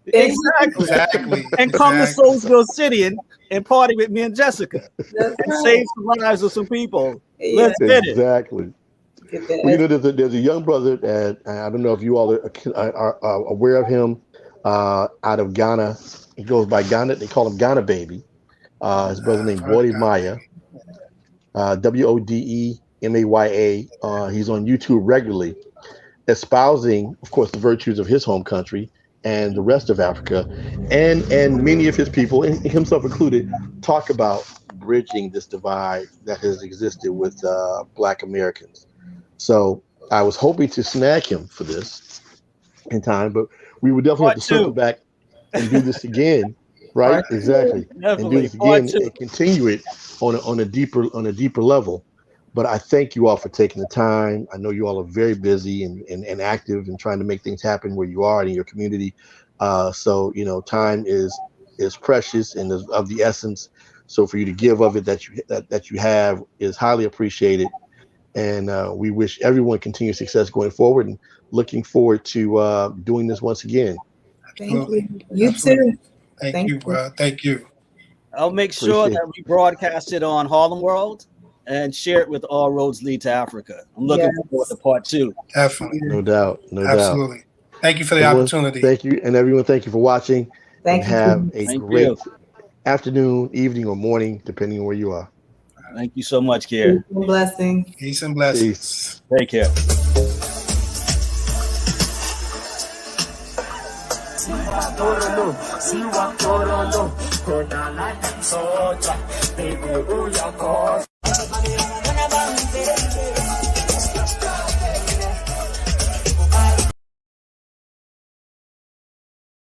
Speaker 5: Exactly.
Speaker 4: Exactly.
Speaker 5: And come to
Speaker 4: Exactly.
Speaker 5: Soulsville City and party with me and Jessica
Speaker 3: That's
Speaker 5: and
Speaker 3: right.
Speaker 5: save some lives of some people.
Speaker 3: Yeah.
Speaker 5: Let's get it.
Speaker 2: Exactly.
Speaker 3: Get that.
Speaker 2: Well, you know, there's a young brother, and I don't know if you all are aware of him, out of Ghana. He goes by Ghana. They call him Ghana Baby. His brother named
Speaker 4: Heard
Speaker 2: Wody
Speaker 4: of
Speaker 2: Maya, WODEMAYA. He's on YouTube regularly, espousing, of course, the virtues of his home country and the rest of Africa, and many of his people, and himself included, talk about bridging this divide that has existed with Black Americans. So I was hoping to snag him for this in time, but we would definitely have
Speaker 5: Part
Speaker 2: to circle
Speaker 5: two.
Speaker 2: back and do this again right?
Speaker 3: Right.
Speaker 2: Exactly. And do
Speaker 5: Definitely.
Speaker 2: this
Speaker 5: Part
Speaker 2: again
Speaker 5: two.
Speaker 2: and continue it on a deeper level. But I thank you all for taking the time. I know you all are very busy and active and trying to make things happen where you are and in your community. So time is precious and is of the essence. So for you to give of it that you have is highly appreciated. And we wish everyone continued success going forward and looking forward to doing this once again.
Speaker 3: Thank
Speaker 4: Absolutely.
Speaker 3: you. You
Speaker 4: Absolutely.
Speaker 3: too.
Speaker 4: Thank
Speaker 3: Thank
Speaker 4: you.
Speaker 3: you.
Speaker 4: Thank you.
Speaker 5: I'll make sure
Speaker 2: Appreciate
Speaker 5: that we broadcast it on Harlem World and share it with All Roads Lead to Africa. I'm looking forward to
Speaker 3: Yes.
Speaker 5: part two.
Speaker 4: Definitely.
Speaker 2: No doubt. No doubt.
Speaker 4: Absolutely. Thank you for the
Speaker 2: Everyone,
Speaker 4: opportunity.
Speaker 2: thank you. And everyone, thank you for watching and
Speaker 3: Thank you.
Speaker 2: have a
Speaker 3: Keith.
Speaker 5: Thank
Speaker 2: great
Speaker 5: you.
Speaker 2: afternoon, evening, or morning, depending on where you are.
Speaker 5: Thank you so much, Kier.
Speaker 3: Peace and blessings.
Speaker 4: Peace and
Speaker 2: Peace.
Speaker 4: blessings.
Speaker 5: Take care.
Speaker 1: See what Torolo, Kodala, Soja, they go,